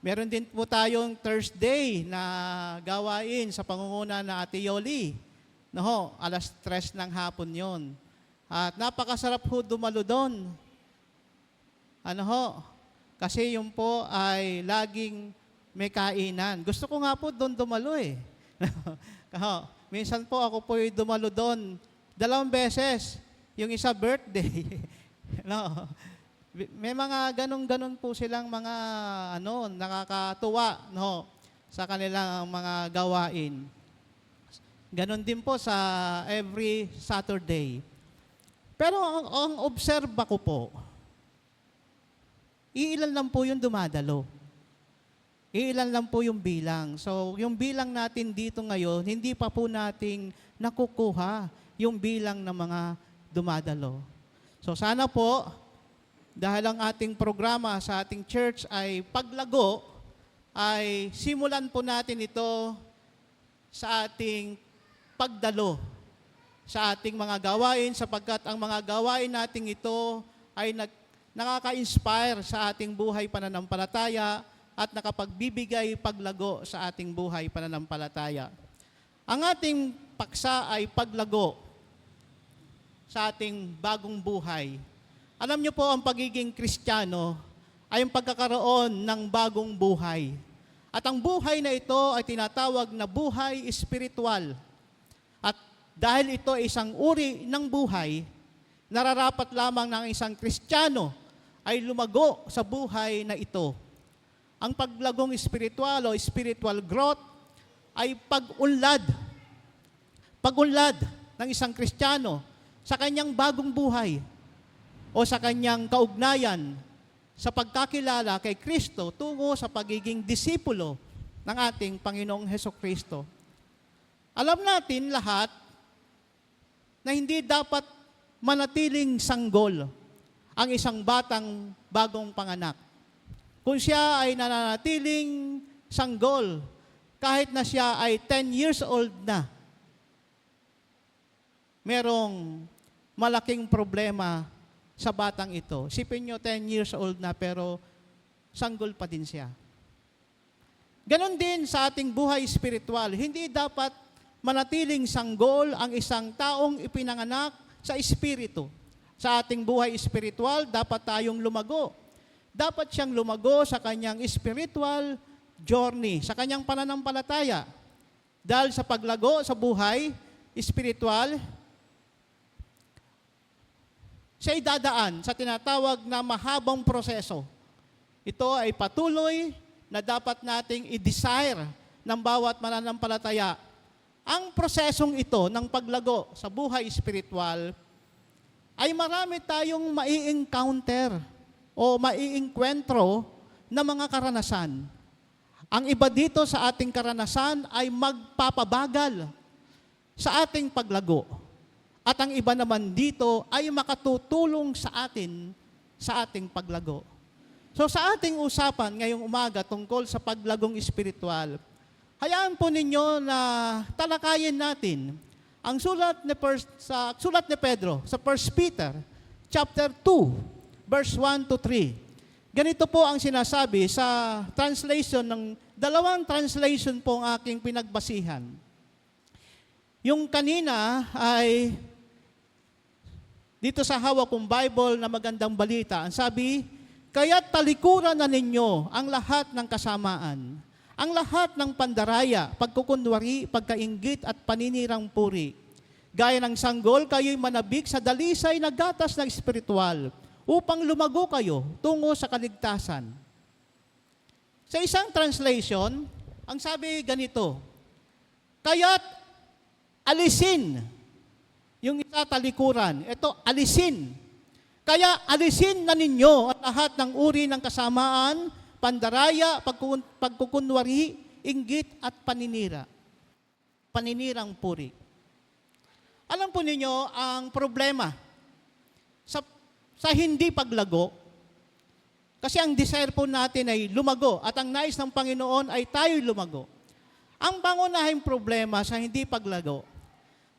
Meron din po tayong Thursday na gawain sa pangunguna na Ate Yoli. 3:00 ng hapon yon. At napakasarap po dumalo doon. Kasi yun po ay laging may kainan. Gusto ko nga po doon dumalo eh. Minsan po ako po dumalo doon 2 beses. Yung isa birthday. May mga ganon-ganon po silang mga nakakatuwa sa kanilang mga gawain. Ganon din po sa every Saturday. Pero ang obserba ko po, iilan lang po yung dumadalo. Iilan lang po yung bilang. So, yung bilang natin dito ngayon, hindi pa po nating nakukuha yung bilang ng mga dumadalo. So, sana po, dahil ang ating programa sa ating church ay paglago, ay simulan po natin ito sa ating pagdalo, sa ating mga gawain, sapagkat ang mga gawain natin ito ay nakaka-inspire sa ating buhay pananampalataya at nakapagbibigay paglago sa ating buhay pananampalataya. Ang ating paksa ay paglago sa ating bagong buhay. Alam niyo po, ang pagiging Kristiyano ay ang pagkakaroon ng bagong buhay. At ang buhay na ito ay tinatawag na buhay espiritual. At dahil ito ay isang uri ng buhay, nararapat lamang ng isang Kristiyano ay lumago sa buhay na ito. Ang paglagong espiritual o spiritual growth ay pag-unlad ng isang Kristiyano sa kanyang bagong buhay o sa kanyang kaugnayan sa pagkakilala kay Kristo tungo sa pagiging disipulo ng ating Panginoong Hesukristo. Alam natin lahat na hindi dapat manatiling sanggol ang isang batang bagong panganak. Kung siya ay nananatiling sanggol kahit na siya ay 10 years old na, merong malaking problema sa batang ito. Sipin nyo, 10 years old na pero sanggol pa din siya. Ganon din sa ating buhay espiritual. Hindi dapat manatiling sanggol ang isang taong ipinanganak sa espiritu. Sa ating buhay espiritual, dapat tayong lumago. Dapat siyang lumago sa kanyang spiritual journey, sa kanyang pananampalataya. Dahil sa paglago sa buhay espiritual, siya'y dadaan sa tinatawag na mahabang proseso. Ito ay patuloy na dapat nating i-desire ng bawat mananampalataya. Ang prosesong ito ng paglago sa buhay espiritual ay marami tayong mai-encounter o mai-enkwentro na mga karanasan. Ang iba dito sa ating karanasan ay magpapabagal sa ating paglago. At ang iba naman dito ay makatutulong sa atin sa ating paglago. So sa ating usapan ngayong umaga tungkol sa paglagong espiritual, hayaan po ninyo na talakayin natin ang sulat ni Pedro sa 1 Peter chapter 2 verse 1 to 3. Ganito po ang sinasabi sa translation ng dalawang translation po ang aking pinagbasihan. Yung kanina ay dito sa hawak kong Bible na magandang balita, ang sabi, kaya't talikuran na ninyo ang lahat ng kasamaan, ang lahat ng pandaraya, pagkukunwari, pagkainggit at paninirang puri. Gaya ng sanggol, kayo'y manabik sa dalisay na gatas ng espiritual upang lumago kayo tungo sa kaligtasan. Sa isang translation, ang sabi ganito, kaya't alisin yung isa talikuran. Ito, alisin. Kaya alisin na ninyo at lahat ng uri ng kasamaan, pandaraya, pagkukunwari, inggit at paninira. Paninirang puri. Alam po ninyo ang problema sa hindi paglago, kasi ang desire po natin ay lumago at ang nais ng Panginoon ay tayo'y lumago. Ang pangunahing problema sa hindi paglago,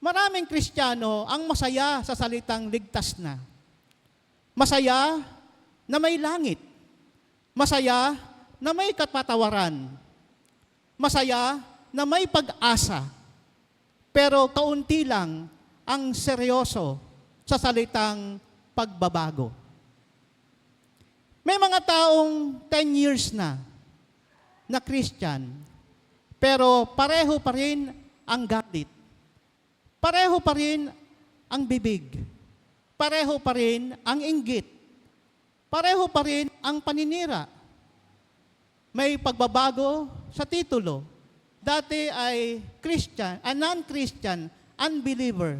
maraming Kristiyano ang masaya sa salitang ligtas na. Masaya na may langit. Masaya na may kapatawaran. Masaya na may pag-asa. Pero kaunti lang ang seryoso sa salitang pagbabago. May mga taong 10 years na Christian, pero pareho pa rin ang galit. Pareho pa rin ang bibig. Pareho pa rin ang inggit. Pareho pa rin ang paninira. May pagbabago sa titulo. Dati ay Christian, non-Christian, unbeliever.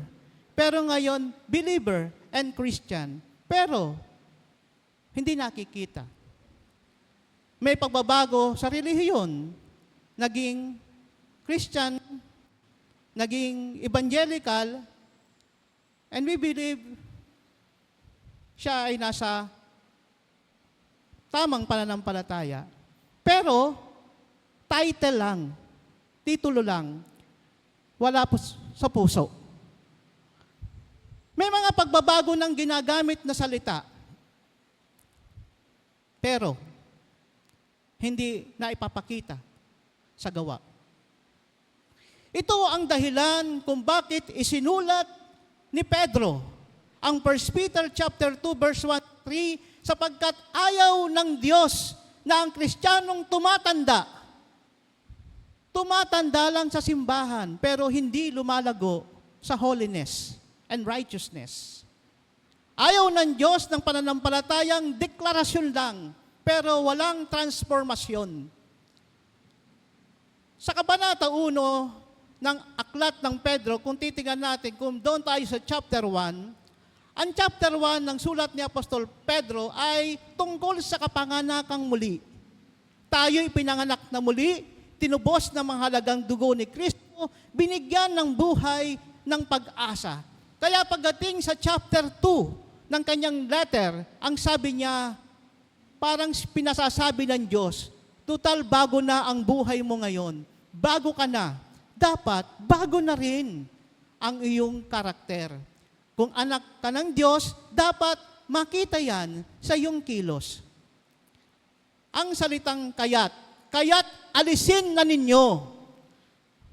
Pero ngayon, believer and Christian. Pero, hindi nakikita. May pagbabago sa relihiyon. Naging Christian, naging evangelical, and we believe siya ay nasa tamang pananampalataya. Pero, title lang, titulo lang, wala po sa puso. May mga pagbabago ng ginagamit na salita. pero hindi na ipapakita sa gawa. Ito ang dahilan kung bakit isinulat ni Pedro ang 1 Peter chapter 2 verse 1-3, sapagkat ayaw ng Diyos na ang Kristiyanong tumatanda lang sa simbahan pero hindi lumalago sa holiness and righteousness. Ayaw ng Diyos ng pananampalatayang deklarasyon lang pero walang transformasyon. Sa Kabanata 1 ng Aklat ng Pedro, kung titingnan natin, kung doon tayo sa chapter 1, ang chapter 1 ng sulat ni Apostol Pedro ay tungkol sa kapanganakang muli. Tayo'y pinanganak na muli, tinubos ng mahalagang dugo ni Kristo, binigyan ng buhay ng pag-asa. Kaya pagdating sa chapter 2 ng kanyang letter, ang sabi niya, parang pinasasabi ng Diyos, total bago na ang buhay mo ngayon. Bago ka na. Dapat bago na rin ang iyong karakter. Kung anak ka ng Diyos, dapat makita yan sa iyong kilos. Ang salitang kayat alisin na ninyo.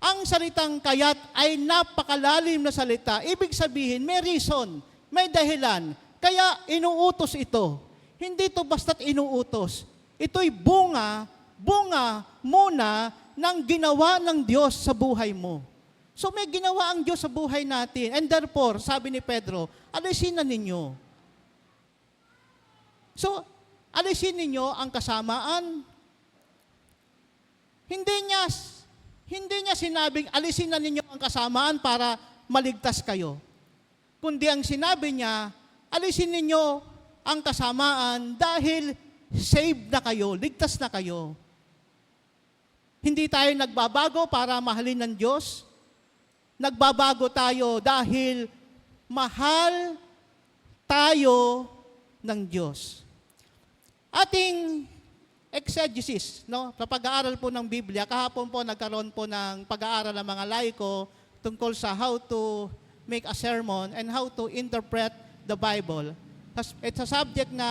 Ang salitang kayat ay napakalalim na salita. Ibig sabihin, may reason, may dahilan. Kaya inuutos ito. Hindi ito basta't inuutos. Ito'y bunga muna ng ginawa ng Diyos sa buhay mo. So may ginawa ang Diyos sa buhay natin. And therefore, sabi ni Pedro, alisin na ninyo. So, alisin ninyo ang kasamaan. Hindi niya sinabing alisin na ninyo ang kasamaan para maligtas kayo. Kundi ang sinabi niya, alisin ninyo ang kasamaan dahil saved na kayo, ligtas na kayo. Hindi tayo nagbabago para mahalin ng Diyos. Nagbabago tayo dahil mahal tayo ng Diyos. Ating exegesis, no? Sa pag-aaral po ng Biblia, kahapon po nagkaroon po ng pag-aaral ng mga laiko tungkol sa how to make a sermon and how to interpret the Bible. It's a subject na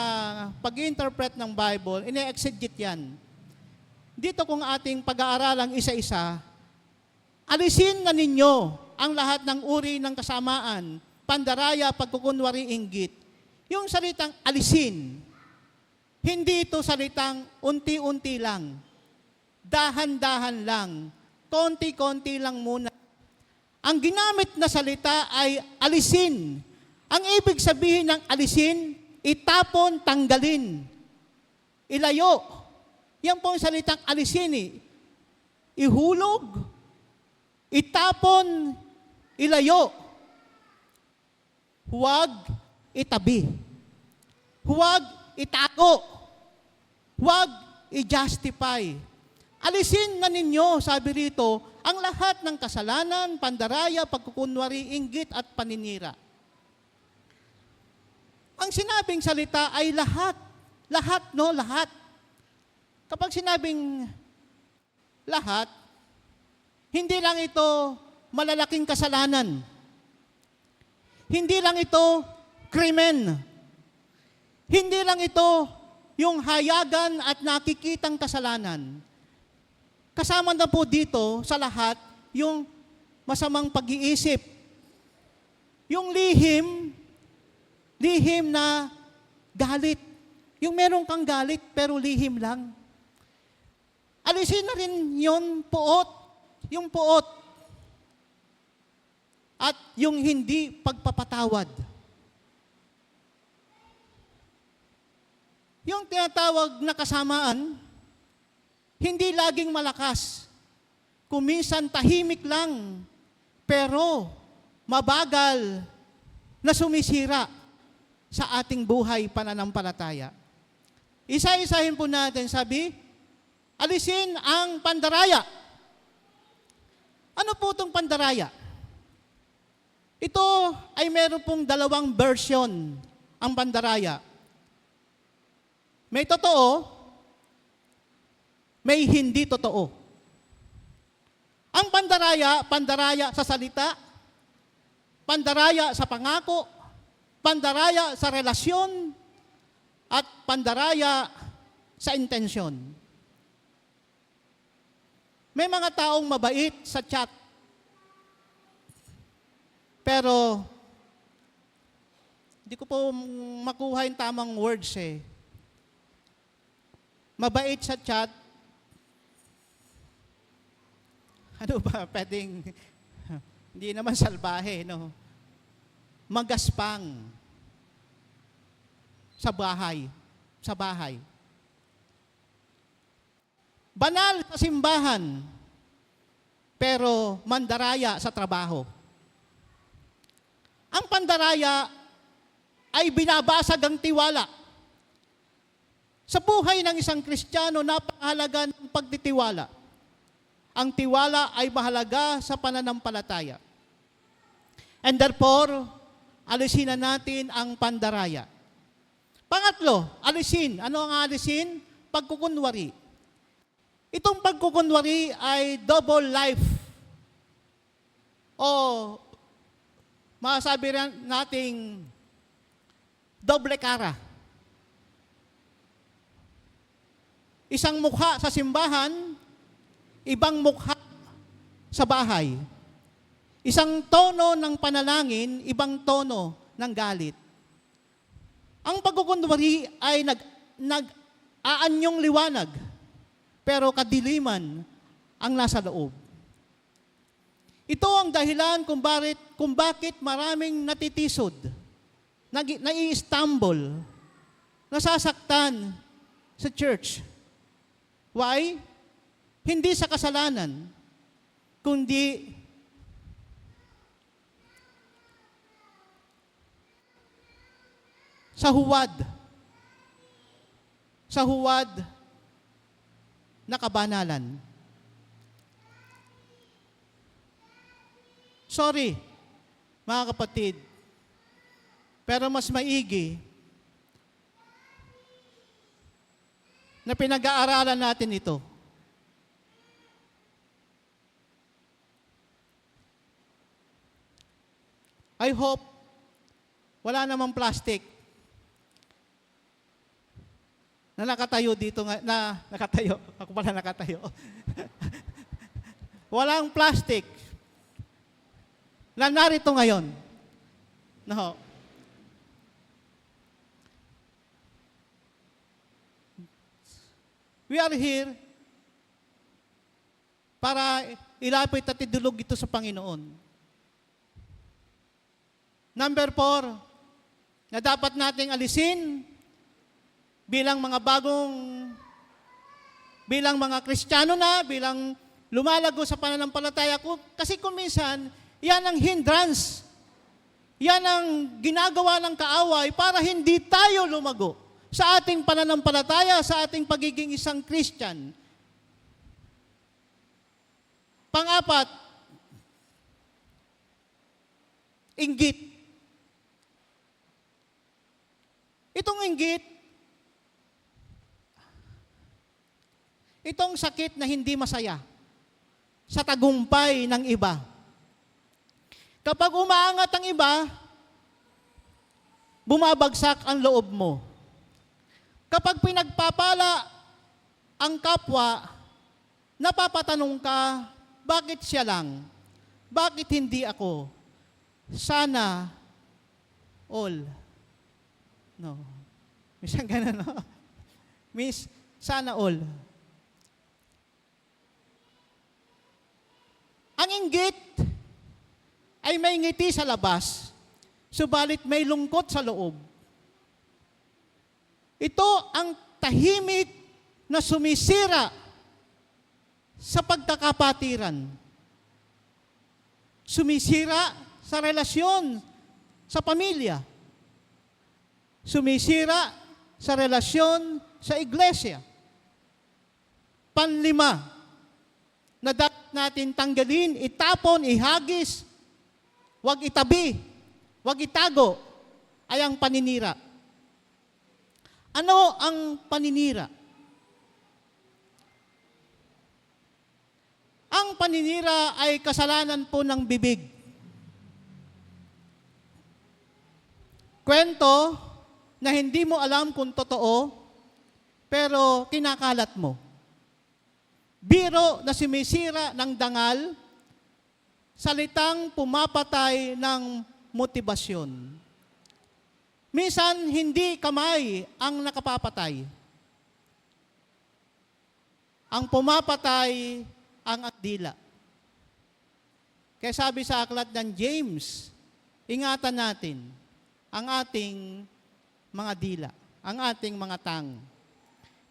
pag-interpret ng Bible, ine-exegete yan. Dito kung ating pag-aaralang isa-isa, alisin na ninyo ang lahat ng uri ng kasamaan, pandaraya, pagkukunwari, inggit. Yung salitang alisin, hindi ito salitang unti-unti lang, dahan-dahan lang, konti-konti lang muna. Ang ginamit na salita ay alisin. Ang ibig sabihin ng alisin, itapon, tanggalin, ilayo. Yan po ang salitang alisin eh. Ihulog, itapon, ilayo. Huwag itabi. Huwag itago. Huwag i-justify. Alisin na ninyo, sabi rito, ang lahat ng kasalanan, pandaraya, pagkukunwari, inggit at paninira. Ang sinabing salita ay lahat. Lahat, no? Lahat. Kapag sinabing lahat, hindi lang ito malalaking kasalanan. Hindi lang ito krimen. Hindi lang ito yung hayagan at nakikitang kasalanan. Kasama na po dito sa lahat yung masamang pag-iisip. Yung lihim na galit. Yung meron kang galit pero lihim lang. Alisin na rin yung puot. At yung hindi pagpapatawad. Yung tinatawag na kasamaan, hindi laging malakas. Kuminsan tahimik lang, pero mabagal na sumisira sa ating buhay pananampalataya. Isa-isahin po natin, sabi, alisin ang pandaraya. Ano po itong pandaraya? Ito ay meron pong dalawang version ang pandaraya. May totoo, may hindi totoo. Ang pandaraya sa salita, pandaraya sa pangako, pandaraya sa relasyon, at pandaraya sa intensyon. May mga taong mabait sa chat. Pero, hindi ko po makuha yung tamang words eh. Mabait sa chat. Ano ba, pwedeng, hindi naman salbahe, no? Magaspang sa bahay. Sa bahay. Banal sa simbahan, pero mandaraya sa trabaho. Ang pandaraya ay binabasag ang tiwala. Sa buhay ng isang Kristiyano, napakahalaga ng pagtitiwala. Ang tiwala ay mahalaga sa pananampalataya. And therefore, alisin na natin ang pandaraya. Pangatlo, alisin. Ano ang alisin? Pagkukunwari. Itong pagkukunwari ay double life. O masabi nating doble cara. Isang mukha sa simbahan, ibang mukha sa bahay. Isang tono ng panalangin, ibang tono ng galit. Ang pagkukunwari ay nag-aanyong liwanag, pero kadiliman ang nasa loob. Ito ang dahilan kung bakit maraming natitisod, nai-stumble, nasasaktan sa church. Why? Hindi sa kasalanan, kundi sa huwad. Sa huwad na kabanalan. Sorry, mga kapatid, pero mas maigi na pinag-aaralan natin ito. I hope wala namang plastic na nakatayo dito, nakatayo. Ako pala nakatayo. Walang plastic na narito ngayon. No. We are here para ilapit at idulog ito sa Panginoon. Number 4, na dapat nating alisin bilang mga Kristiyano na, bilang lumalago sa pananampalataya ko. Kasi kung minsan, yan ang hindrance. Yan ang ginagawa ng kaaway para hindi tayo lumago sa ating pananampalataya, sa ating pagiging isang Christian. Pang-apat, inggit. Itong inggit, itong sakit na hindi masaya sa tagumpay ng iba. Kapag umaangat ang iba, bumabagsak ang loob mo. Kapag pinagpapala ang kapwa, napapatanong ka, bakit siya lang? Bakit hindi ako? Sana all. No. Minsan ganun, no? Miss, sana all. Ang inggit ay may ngiti sa labas, subalit may lungkot sa loob. Ito ang tahimik na sumisira sa pagkakapatiran. Sumisira sa relasyon sa pamilya. Sumisira sa relasyon sa iglesia. Panlima, na dapat natin tanggalin, itapon, ihagis, wag itabi, wag itago, ay ang paninira. Ano ang paninira? Ang paninira ay kasalanan po ng bibig. Kwento na hindi mo alam kung totoo, pero kinakalat mo. Biro na sumisira ng dangal, salitang pumapatay ng motibasyon. Minsan, hindi kamay ang nakapapatay. Ang pumapatay ang dila. Kaya sabi sa aklat ng James, ingatan natin ang ating mga dila, ang ating mga tang.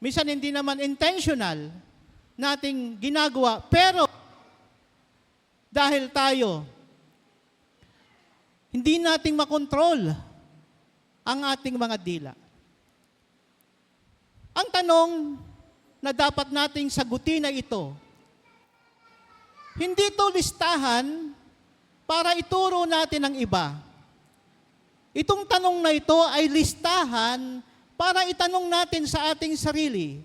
Minsan hindi naman intentional nating ginagawa, pero dahil tayo, hindi nating makontrol ang ating mga dila. Ang tanong na dapat nating sagutin na ito, hindi ito listahan para ituro natin ang iba. Itong tanong na ito ay listahan para itanong natin sa ating sarili,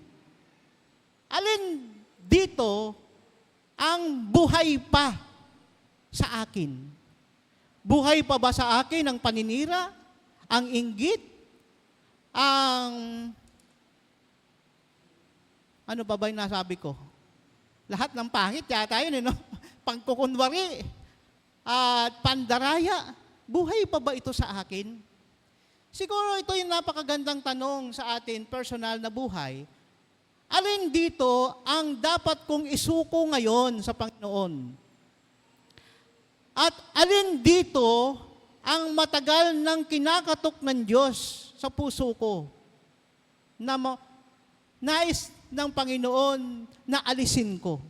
alin dito ang buhay pa sa akin? Buhay pa ba sa akin ang paninira, ang inggit, ang ano pa ba yung nasabi ko? Lahat ng pangit yata yun, no? Pangkukunwari at pandaraya. Buhay pa ba ito sa akin? Siguro ito yung napakagandang tanong sa atin, personal na buhay. Alin dito ang dapat kong isuko ngayon sa Panginoon? At alin dito ang matagal nang kinakatok ng Diyos sa puso ko na nais ng Panginoon na alisin ko?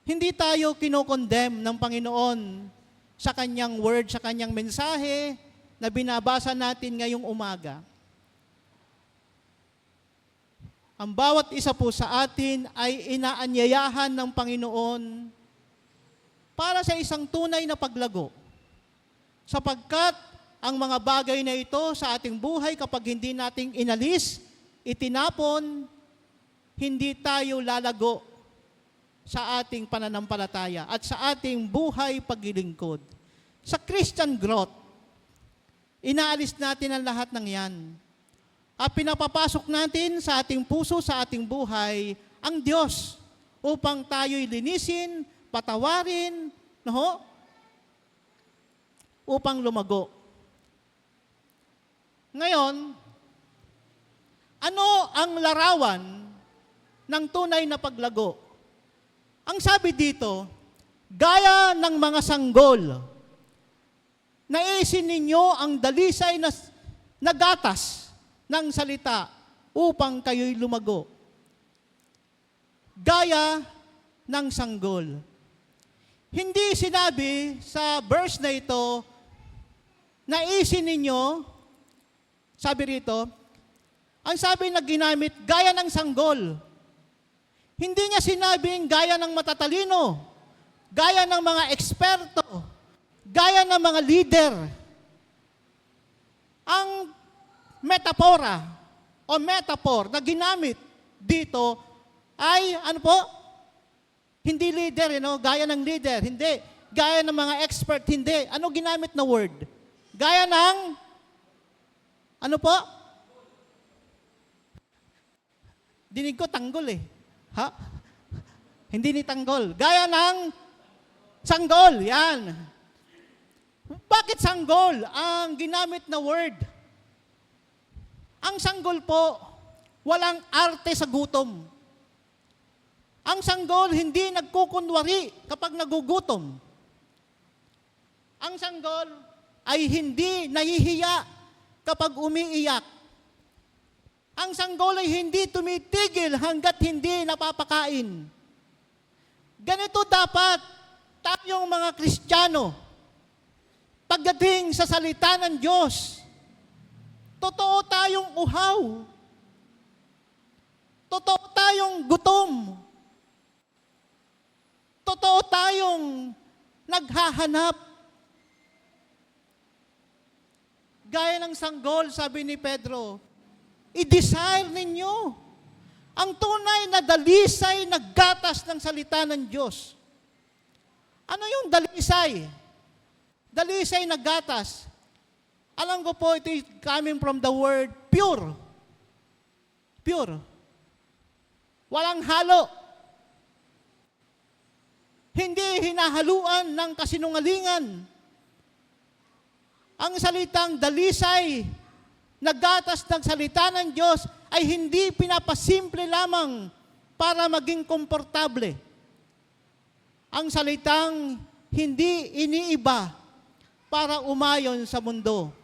Hindi tayo kinokondem ng Panginoon sa Kanyang word, sa Kanyang mensahe na binabasa natin ngayong umaga. Ang bawat isa po sa atin ay inaanyayahan ng Panginoon para sa isang tunay na paglago. Sapagkat ang mga bagay na ito sa ating buhay, kapag hindi nating inalis, itinapon, hindi tayo lalago sa ating pananampalataya at sa ating buhay paglilingkod. Sa Christian growth, inaalis natin ang lahat ng yan. At pinapapasok natin sa ating puso, sa ating buhay, ang Diyos upang tayo'y linisin, patawarin, no? Upang lumago. Ngayon, ano ang larawan ng tunay na paglago? Ang sabi dito, gaya ng mga sanggol, naisin ninyo ang dalisay na gatas ng salita upang kayo'y lumago. Gaya ng sanggol. Hindi sinabi sa verse na ito, naisin ninyo, sabi rito, ang sabi na ginamit, gaya ng sanggol. Hindi niya sinabing gaya ng matatalino, gaya ng mga eksperto, gaya ng mga leader. Ang metapora o metaphor na ginamit dito ay, ano po? Hindi leader, gaya ng leader, hindi. Gaya ng mga expert, hindi. Ano ginamit na word? Gaya ng, ano po? Dinig ko tanggol eh. Ha? Hindi ni tanggol. Gaya ng sanggol, yan. Bakit sanggol ang ginamit na word? Ang sanggol po, walang arte sa gutom. Ang sanggol hindi nagkukunwari kapag nagugutom. Ang sanggol ay hindi nahihiya kapag umiiyak. Ang sanggol ay hindi tumitigil hanggat hindi napapakain. Ganito dapat tayong mga Kristiyano. Pagdating sa salita ng Diyos, totoo tayong uhaw. Totoo tayong gutom. Totoo tayong naghahanap. Gaya ng sanggol, sabi ni Pedro, i-desire ninyo ang tunay na dalisay na gatas ng salita ng Diyos. Ano yung dalisay? Dalisay na gatas. Alam ko po, ito is coming from the word pure. Pure. Walang halo. Hindi hinahaluan ng kasinungalingan. Ang salitang dalisay, naggatas ng salita ng Diyos, ay hindi pinapasimple lamang para maging komportable. Ang salitang hindi iniiba para umayon sa mundo.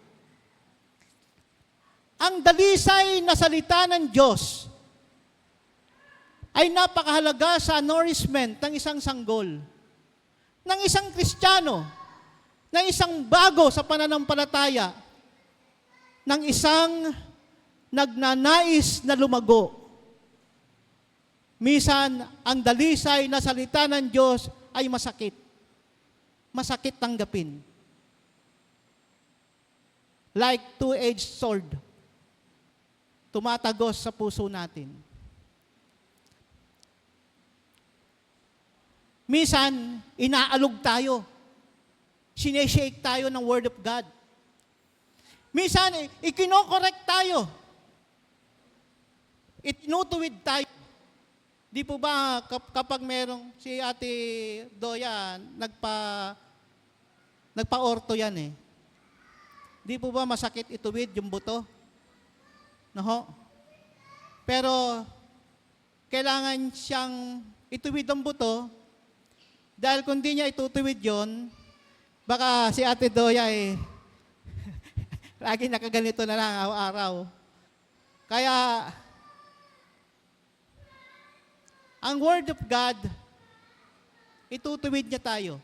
Ang dalisay na salita ng Diyos ay napakahalaga sa nourishment ng isang sanggol, ng isang Kristiyano, ng isang bago sa pananampalataya, ng isang nagnanais na lumago. Minsan, ang dalisay na salita ng Diyos ay masakit. Masakit tanggapin. Like two-edged sword. Tumatagos sa puso natin. Minsan, inaalog tayo. Sineshake tayo ng Word of God. Minsan, ikinokorek tayo. Itinutuwid tayo. Di po ba kapag merong si Ate Doya, nagpa-orto yan eh. Di po ba masakit ituwid yung buto? No? Pero, kailangan siyang ituwid ang buto dahil kung di niya itutuwid yon, baka si Ate Doya eh, lagi nakaganito na lang araw-araw. Kaya, ang Word of God, itutuwid niya tayo.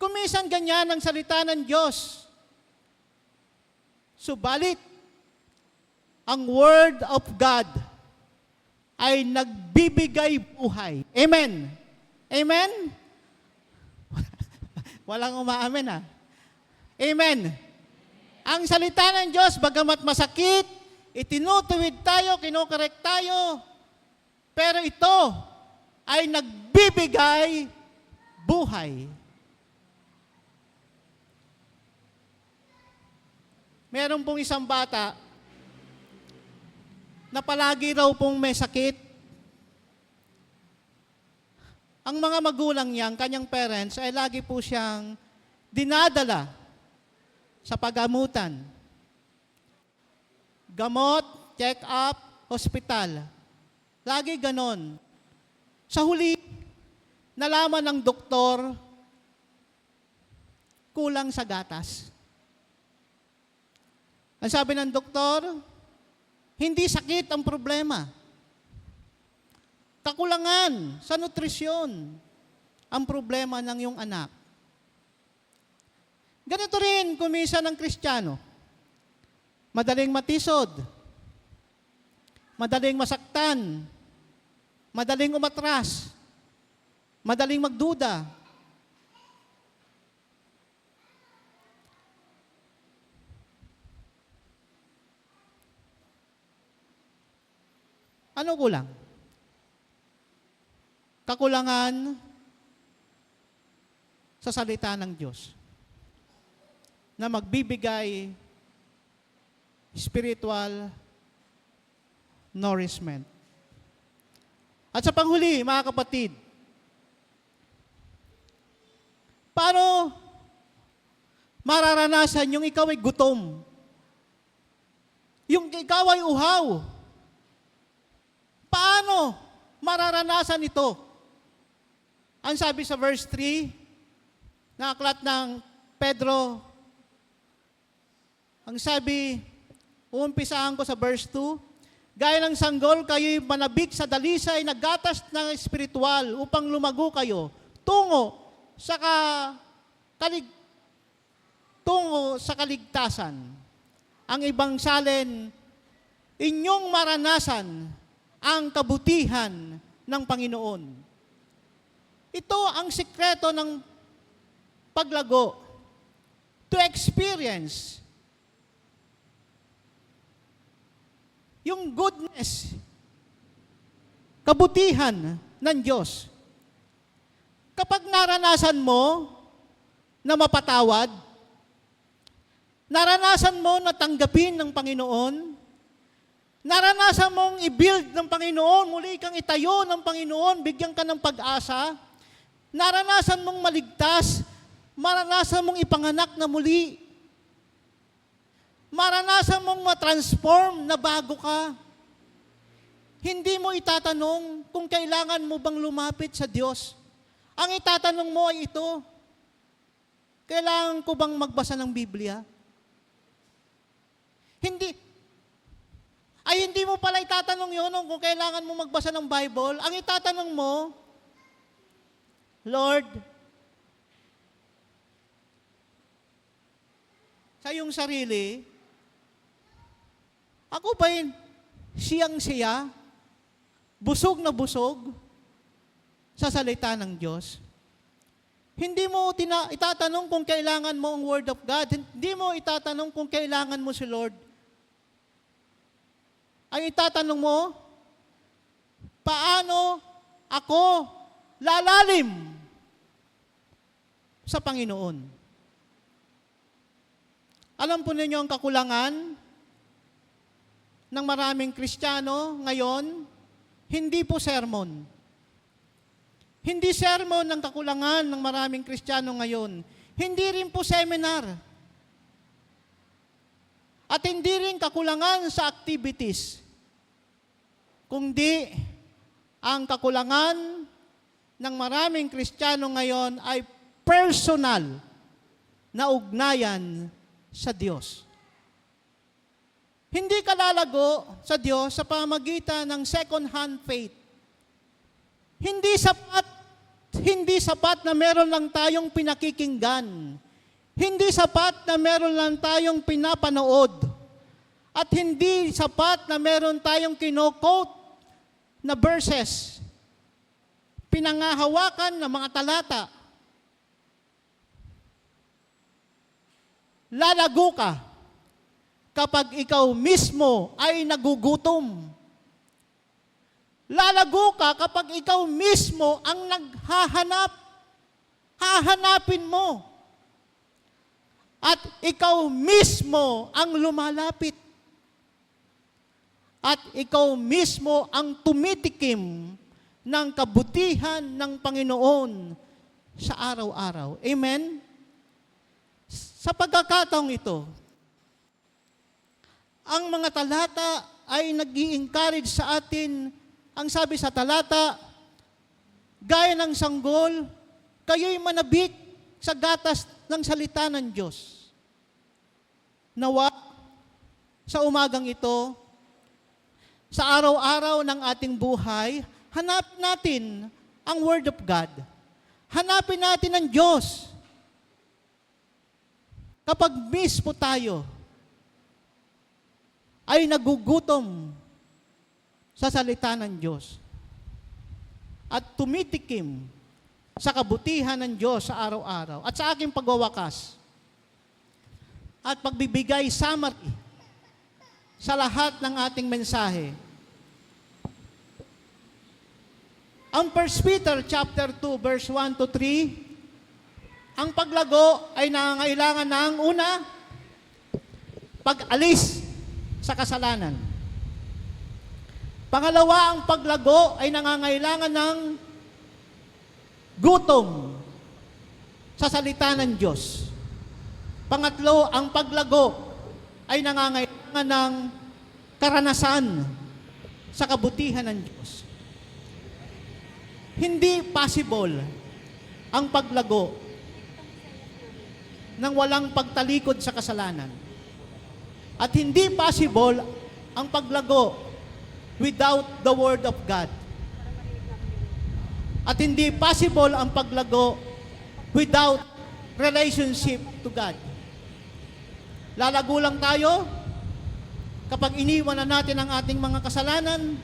Kung minsan ganyan ang salita ng Diyos, subalit, ang Word of God ay nagbibigay buhay. Amen? Amen? Walang umaamen Amen? Ang salita ng Diyos, bagamat masakit, itinutuwid tayo, kinokorek tayo, pero ito ay nagbibigay buhay. Meron pong isang bata na palagi raw pong may sakit. Ang mga magulang niyang, kanyang parents, ay lagi po siyang dinadala sa pagamutan. Gamot, check-up, hospital. Lagi ganon. Sa huli, nalaman ng doktor, kulang sa gatas. Ang sabi ng doktor, hindi sakit ang problema. Kakulangan sa nutrisyon ang problema ng iyong anak. Ganito rin kumisa ng Kristiyano. Madaling matisod, madaling masaktan, madaling umatras, madaling magduda. Ano kulang? Kakulangan sa salita ng Diyos na magbibigay spiritual nourishment. At sa panghuli, mga kapatid, paano mararanasan yung ikaw ay gutom? Yung ikaw ay uhaw? Paano mararanasan ito? Ang sabi sa verse 3, na aklat ng Pedro, ang sabi, uumpisahan ko sa verse 2, gaya ng sanggol, kayo'y manabik sa dalisay na gatas ng espiritual upang lumago kayo tungo sa kaligtasan. Ang ibang salin, inyong maranasan ang kabutihan ng Panginoon. Ito ang sikreto ng paglago. To experience yung goodness, kabutihan ng Diyos. Kapag naranasan mo, na mapatawad? Naranasan mo na tanggapin ng Panginoon? Naranasan mong i-build ng Panginoon, muli kang itayo ng Panginoon, bigyan ka ng pag-asa? Naranasan mong maligtas? Maranasan mong ipanganak na muli? Maranasan mong matransform na bago ka? Hindi mo itatanong kung kailangan mo bang lumapit sa Diyos. Ang itatanong mo ay ito, kailangan ko bang magbasa ng Biblia? Hindi mo pala itatanong yun kung kailangan mo magbasa ng Bible. Ang itatanong mo, Lord, sa iyong sarili, ako ba'y siyang-siya, busog na busog sa salita ng Diyos? Hindi mo itatanong kung kailangan mo ang Word of God. Hindi mo itatanong kung kailangan mo si Lord. Ang itatanong mo, paano ako lalalim sa Panginoon? Alam po ninyo ang kakulangan ng maraming Kristiyano ngayon? Hindi po sermon. Hindi sermon ang kakulangan ng maraming Kristiyano ngayon. Hindi rin po seminar. At hindi rin kakulangan sa activities. Kundi ang kakulangan ng maraming Kristiyano ngayon ay personal na ugnayan sa Diyos. Hindi ka lalago sa Diyos sa pamamagitan ng second-hand faith. Hindi sapat na meron lang tayong pinakikinggan. Hindi sapat na meron lang tayong pinapanood. At hindi sapat na meron tayong kino-quote na verses, pinangahawakan na mga talata. Lalago ka kapag ikaw mismo ay nagugutom. Lalago ka kapag ikaw mismo ang naghahanap. Hahanapin mo. At ikaw mismo ang lumalapit. At ikaw mismo ang tumitikim ng kabutihan ng Panginoon sa araw-araw. Amen? Sa pagkakataong ito, ang mga talata ay nag-i-encourage sa atin. Ang sabi sa talata, gaya ng sanggol, kayo'y manabik sa gatas ng salita ng Diyos. Nawa, sa umagang ito, sa araw-araw ng ating buhay, hanapin natin ang Word of God. Hanapin natin ang Diyos. Kapag miss po tayo, ay nagugutom sa salita ng Diyos at tumitikim sa kabutihan ng Diyos sa araw-araw at sa aking pagwawakas at pagbibigay summary sa lahat ng ating mensahe. Ang 1 Peter chapter 2 verse 1 to 3, ang paglago ay nangangailangan ng una, pag-alis sa kasalanan. Pangalawa, ang paglago ay nangangailangan ng gutom sa salita ng Diyos. Pangatlo, ang paglago ay nangangailangan ng karanasan sa kabutihan ng Diyos. Hindi possible ang paglago nang walang pagtalikod sa kasalanan. At hindi possible ang paglago without the Word of God. At hindi possible ang paglago without relationship to God. Lalago lang tayo kapag iniwan na natin ang ating mga kasalanan.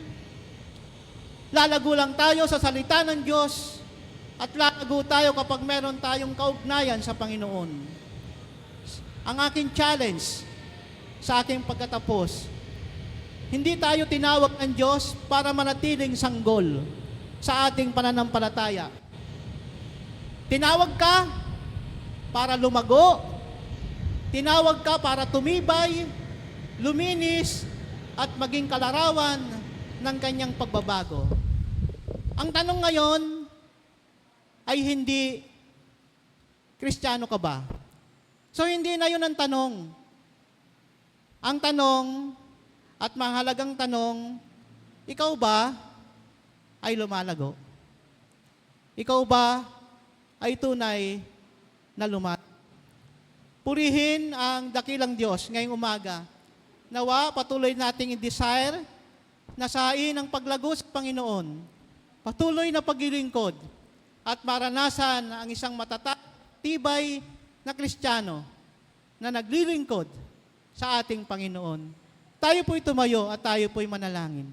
Lalago lang tayo sa salita ng Diyos. At lalago tayo kapag meron tayong kaugnayan sa Panginoon. Ang aking challenge sa aking pagkatapos, hindi tayo tinawag ng Diyos para manatiling sanggol sa ating pananampalataya. Tinawag ka para lumago. Tinawag ka para tumibay, luminis, at maging kalarawan ng kanyang pagbabago. Ang tanong ngayon ay hindi, Kristiyano ka ba? So hindi na yun ang tanong. Ang tanong at mahalagang tanong, ikaw ba ay lumalago? Ikaw ba ay tunay na lumalago? Purihin ang dakilang Diyos ngayong umaga. Nawa, patuloy nating i-desire na sain ang paglago sa Panginoon. Patuloy na paglilingkod at maranasan ang isang matatibay na Kristiyano na naglilingkod sa ating Panginoon. Tayo po'y tumayo at tayo po'y manalangin.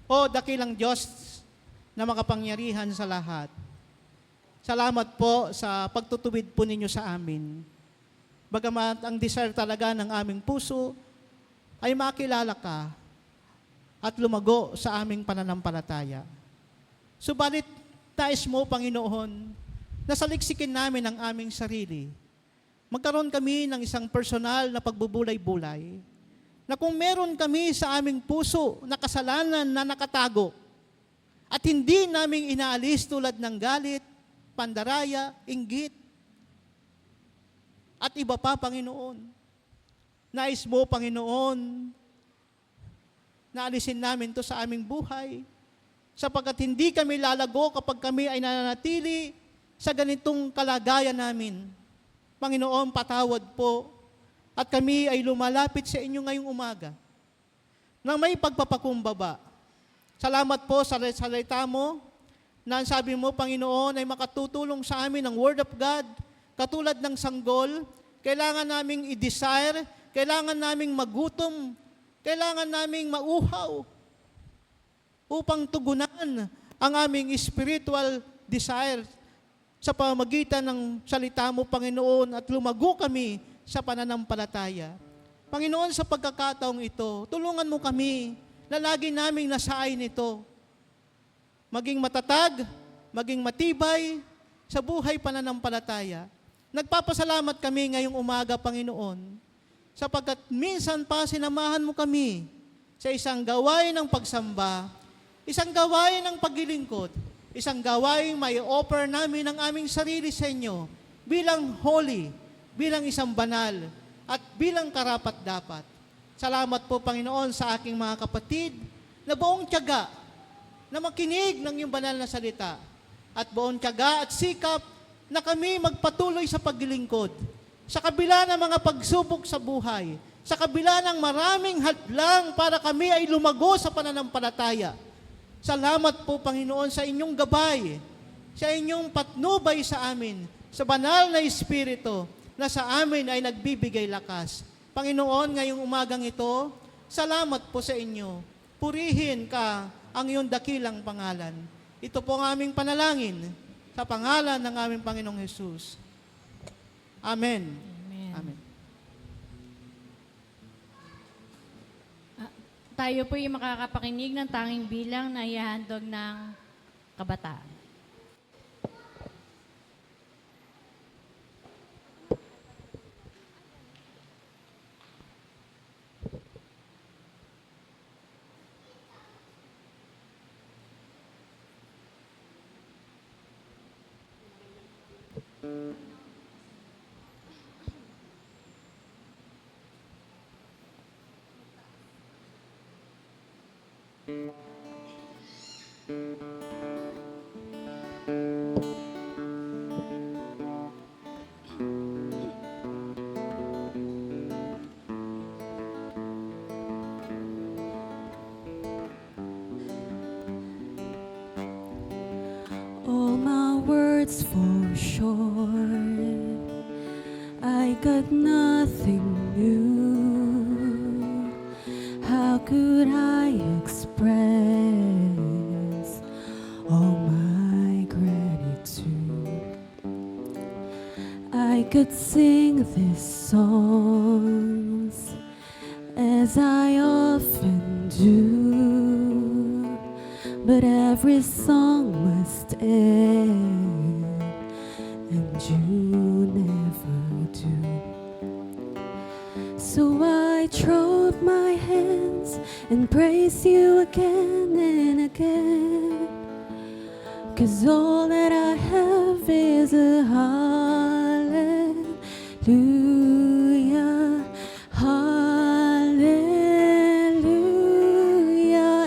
O dakilang Diyos na makapangyarihan sa lahat, salamat po sa pagtutuwid po ninyo sa amin. Bagamat ang desire talaga ng aming puso ay makilala ka at lumago sa aming pananampalataya. Subalit, nais mo, Panginoon, na saliksikin namin ang aming sarili. Magkaroon kami ng isang personal na pagbubulay-bulay na kung meron kami sa aming puso na kasalanan na nakatago at hindi naming inaalis tulad ng galit, pandaraya, inggit, at iba pa, Panginoon. Nais mo, Panginoon, na alisin namin to sa aming buhay sapagkat hindi kami lalago kapag kami ay nananatili sa ganitong kalagayan namin. Panginoon, patawad po at kami ay lumalapit sa inyo ngayong umaga na may pagpapakumbaba. Salamat po sa salita mo na sabi mo, Panginoon, ay makatutulong sa amin ang Word of God. Katulad ng sanggol, kailangan naming i-desire, kailangan naming magutom, kailangan naming mauhaw upang tugunan ang aming spiritual desire sa pamamagitan ng salita mo, Panginoon, at lumago kami sa pananampalataya. Panginoon, sa pagkakataong ito, tulungan mo kami na lagi naming nasaay nito. Maging matatag, maging matibay sa buhay pananampalataya. Nagpapasalamat kami ngayong umaga, Panginoon, sapagkat minsan pa sinamahan mo kami sa isang gawain ng pagsamba, isang gawain ng paglilingkod, isang gawain may offer namin ang aming sarili sa inyo bilang holy, bilang isang banal, at bilang karapat-dapat. Salamat po, Panginoon, sa aking mga kapatid na buong tiyaga na makinig ng iyong banal na salita at buong tiyaga at sikap na kami magpatuloy sa paglilingkod sa kabila ng mga pagsubok sa buhay, sa kabila ng maraming hadlang para kami ay lumago sa pananampalataya. Salamat po, Panginoon, sa inyong gabay, sa inyong patnubay sa amin, sa banal na Espiritu na sa amin ay nagbibigay lakas. Panginoon, ngayong umagang ito, salamat po sa inyo. Purihin ka ang iyong dakilang pangalan. Ito po ang aming panalangin sa pangalan ng aming Panginoong Hesus. Amen. Amen. Amen. Tayo po yung makakapakinig ng tanging bilang na ihahandog ng kabataan. All my words fall short. I got nothing new. How could I express all my gratitude? I could sing these songs as I often do, but every song must end, and you never do. So I throw up my hands and praise you again and again, 'cause all that I have is a hallelujah, hallelujah.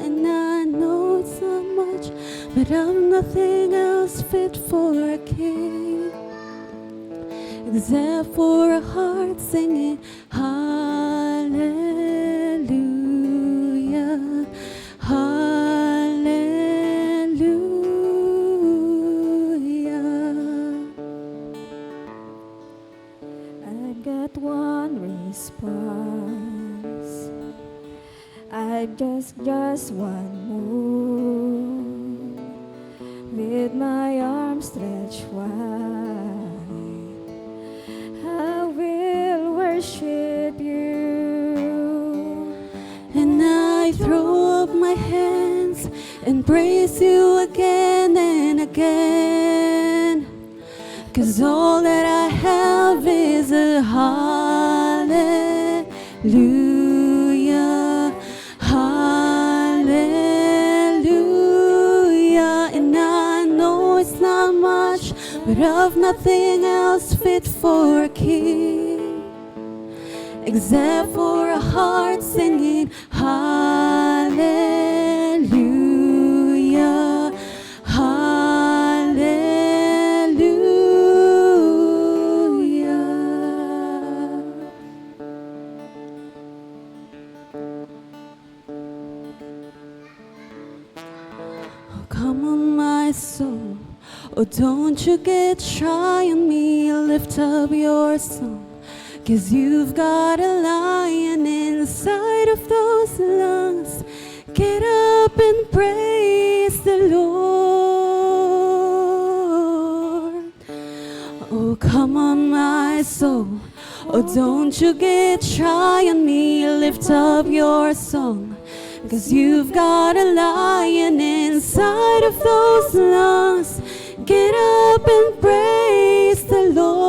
And I know it's not much, but I'm nothing else fit for a king, except for a heart singing hallelujah, hallelujah. I've got one response. I've just one move, with my arms stretched wide. I will worship you. And I throw up my hands and praise you again and again, 'cause all that I have is a hallelujah, hallelujah. And I know it's not much, but I've nothing else fit for a king, except for a heart singing hallelujah, hallelujah. Oh, come on, my soul. Oh, don't you get shy on me. Lift up your song, 'cause you've got a lion inside of those lungs. Get up and praise the Lord. Oh, come on, my soul. Oh, don't you get shy on me. Lift up your song, 'cause you've got a lion inside of those lungs. Get up and praise the Lord.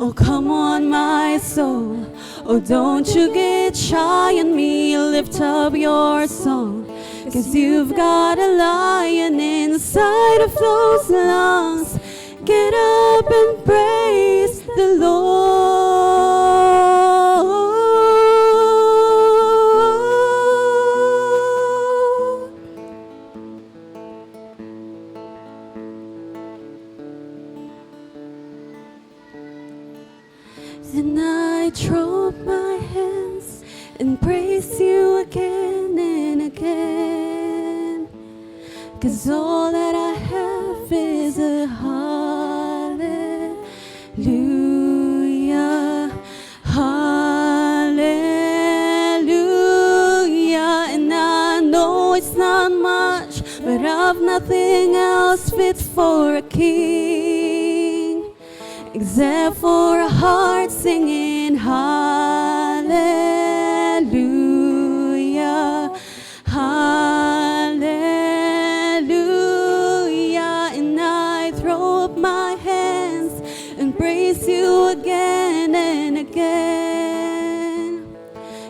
Oh, come on, my soul. Oh, don't you get shy on me. Lift up your song, 'cause you've got a lion inside of those lungs. Get up and praise the Lord. And I throw up my hands and praise you again and again, 'cause all that I have is a hallelujah, hallelujah. And I know it's not much, but I've nothing else fit for a king, except for a heart singing hallelujah, hallelujah. And I throw up my hands and praise you again and again,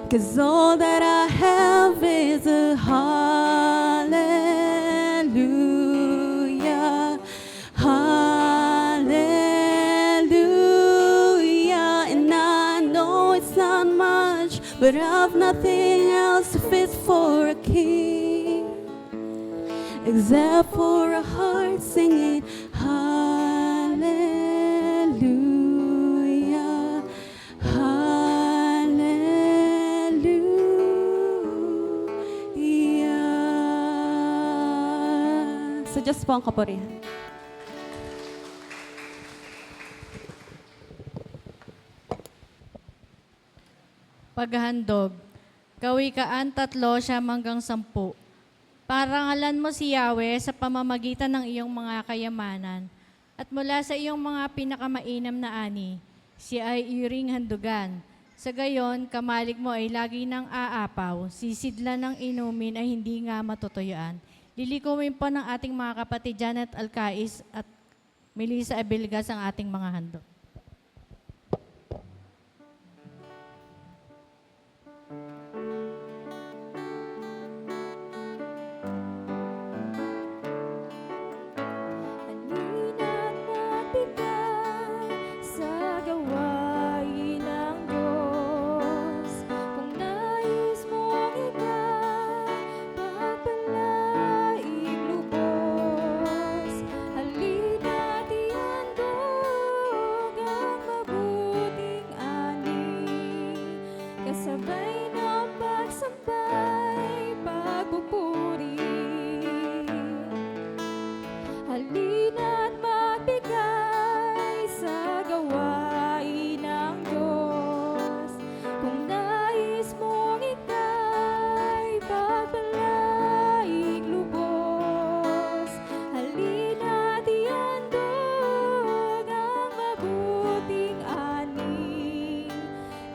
'cause all that I have is a hallelujah, hallelujah. And I know it's not much, but I've nothing else fit for a king, except for a heart singing hallelujah, hallelujah. So just po ang kapurihan. Paghandog. Kawikaan 3:10. Parangalan mo si Yahweh sa pamamagitan ng iyong mga kayamanan, at mula sa iyong mga pinakamainam na ani, siya ay iyong handugan. Sa gayon, kamalig mo ay lagi nang aapaw, sisidla ng inumin ay hindi nga matutuyuan. Lilikumin po ng ating mga kapatid Janet Alcais at Melissa Abelgas ang ating mga handog. Halina't magbigay sa gawain ng Diyos. Kung nais mong ika'y pagpalaing lubos, halina't ihandog ang mabuting ani. Kasabay ng pagsambay, pagpupuri. Halina't magbigay sa gawain ng Diyos. Kung nais mong ika'y pagpalaing lubos, halina't ihandog ang mabuting ani.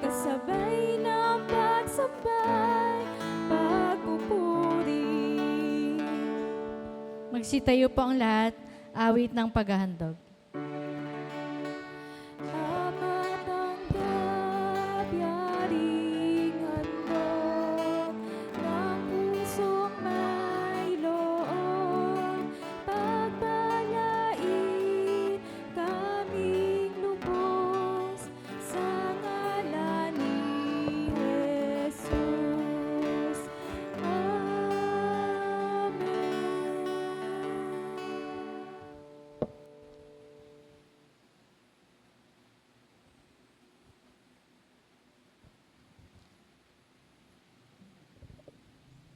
Kasabay ng pagsambay, pagpupuri. Magsitayo po ang lahat, awit ng paghahandog. Ama tanggap yaring handog ng pusong may loob, pagpalain kaming lubos sa ngalan ni Jesus. Amen.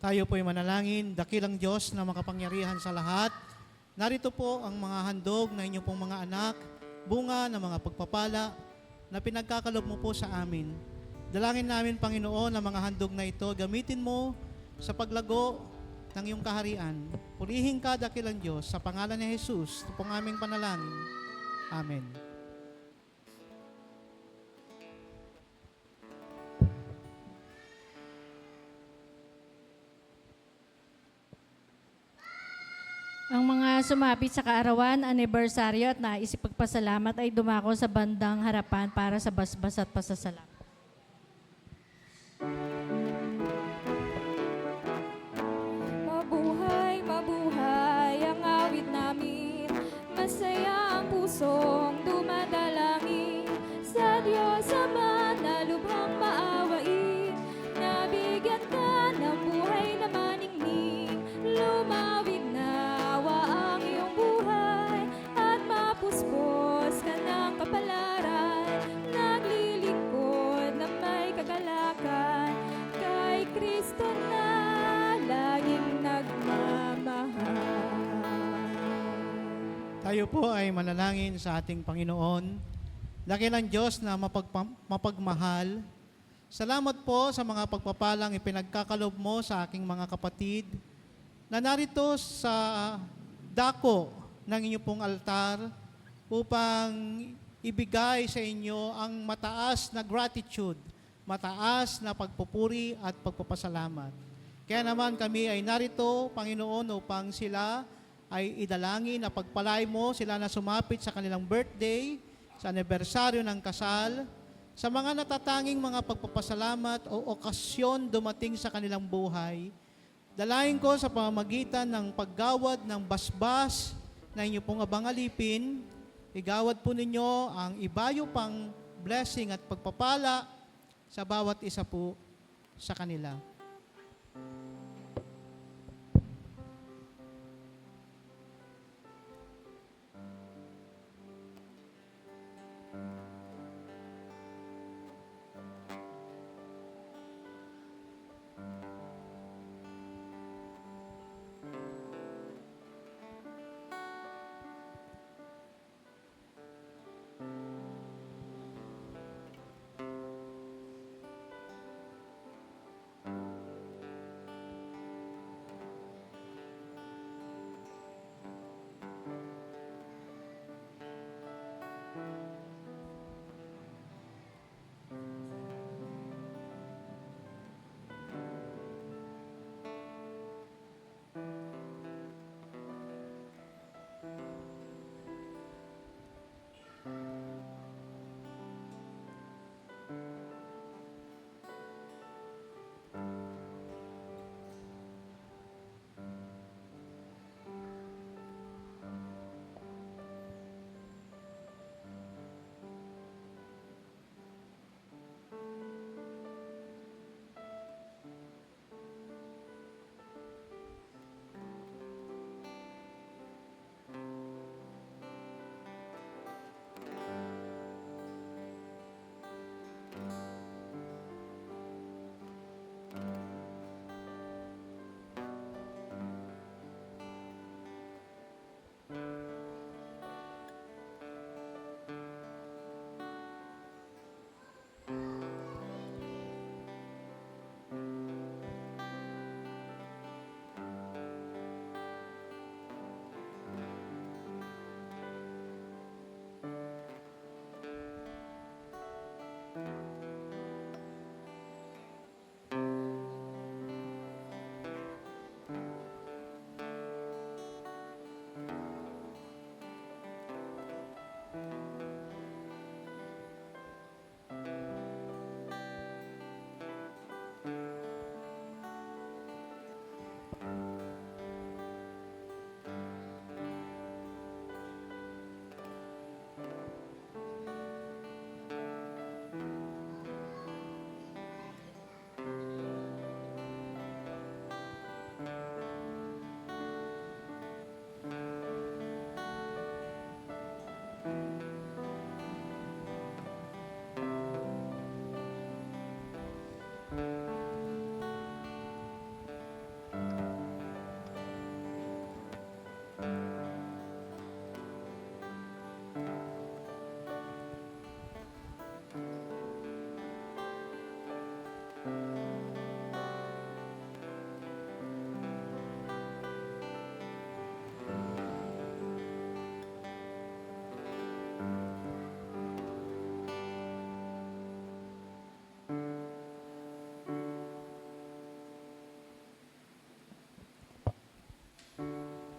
Tayo po'y manalangin, dakilang Diyos na makapangyarihan sa lahat. Narito po ang mga handog na inyong pong mga anak, bunga ng mga pagpapala na pinagkakalob mo po sa amin. Dalangin namin, Panginoon, ang mga handog na ito, gamitin mo sa paglago ng iyong kaharian. Purihin ka, dakilang Diyos, sa pangalan ni Jesus. Ito pong aming panalangin. Amen. Ang mga sumapit sa kaarawan, anibersaryo at nais ipagpasalamat ay dumako sa bandang harapan para sa basbas at pasasalamat. Mabuhay, mabuhay ang awit namin. Masaya ang pusong dumadalangin sa Diyos Ama na lubhang maawain. Nabigyan ka ng buhay na maningning. Lumawig nawa ang iyong buhay at mapuspos ka ng kapalaran. Naglilingkod na may kagalakan kay Kristo na laging nagmamahal. Tayo po ay manalangin sa ating Panginoon. Dakilang Diyos na mapagmahal. Salamat po sa mga pagpapalang ipinagkakalob mo sa aking mga kapatid na narito sa dako ng inyong pong altar upang ibigay sa inyo ang mataas na gratitude, mataas na pagpupuri at pagpapasalamat. Kaya naman kami ay narito, Panginoon, upang sila ay idalangin na pagpalay mo sila na sumapit sa kanilang birthday, sa anibersaryo ng kasal, sa mga natatanging mga pagpapasalamat o okasyon dumating sa kanilang buhay. Dalayan ko sa pamamagitan ng paggawad ng basbas na inyo pong abangalipin, igawad po ninyo ang ibayo pang blessing at pagpapala sa bawat isa po sa kanila.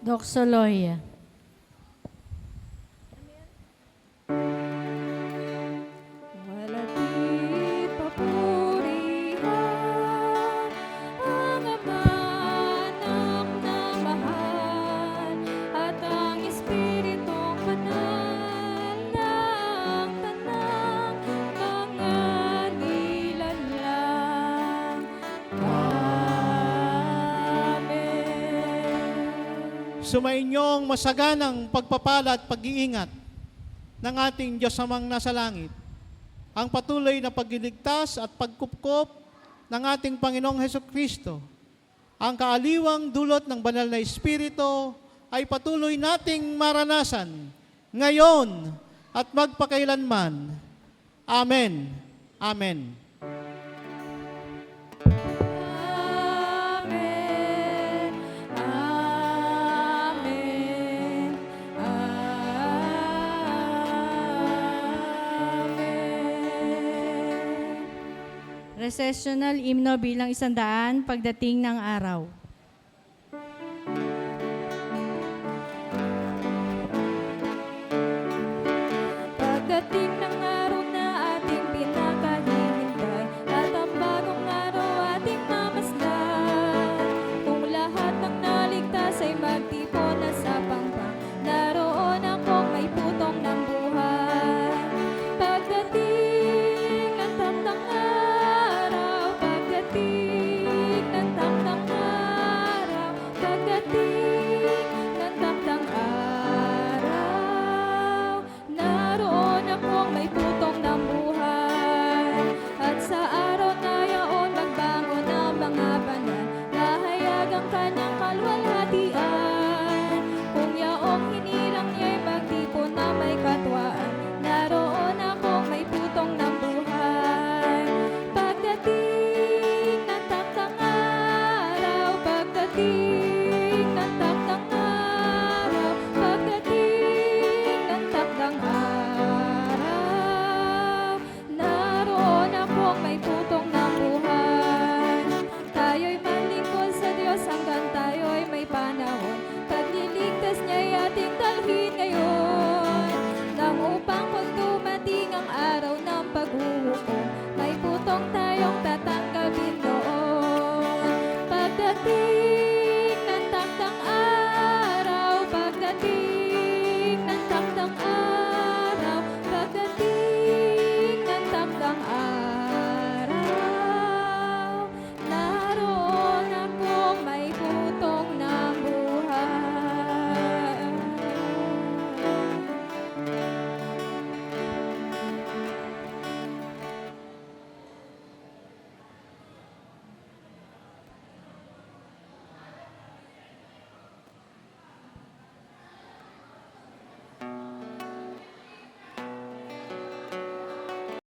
Doxoloy. Walati papurihan ang Ama, Anak na mahal, at ang Espiritong Banal ng tanang mga nilalang. Amen. Sumainyong masaganang pagpapala at pag-iingat ng ating Diyos amang nasa langit, ang patuloy na pagliligtas at pagkupkop ng ating Panginoong Hesukristo, ang kaaliwang dulot ng banal na Espiritu ay patuloy nating maranasan ngayon at magpakailanman. Amen. Amen. Amen. Amen. Amen. Recessional hymno bilang 100 pagdating ng araw. Pagdating ng araw na ating pinakahihintay, at ang bagong araw ating mamasdan, kung lahat ng naligtas ay magtipon na sa pangpang, naroon akong may putong ng buhay. Pagdating ng takdang araw, pagdating ng takdang araw, pagdating ng takdang araw, naroon akong may putong ng buhay. At sa araw na yaon magbangon ang mga banal, nahayag ang kanyang kalwalhatian. Kung yaong hinirang niya'y magtipon na may katwaan, naroon akong may putong ng buhay. Pagdating ng takdang araw, pagdating ng takdang araw, pagdating ng takdang araw, naroon akong may putong ng buhay. Tayo'y manlingkod sa Diyos hanggang tayo'y may panahon, pagliligtas niya'y ating dalhin ngayon, nang upang pag dumating ang araw ng paghuhukom,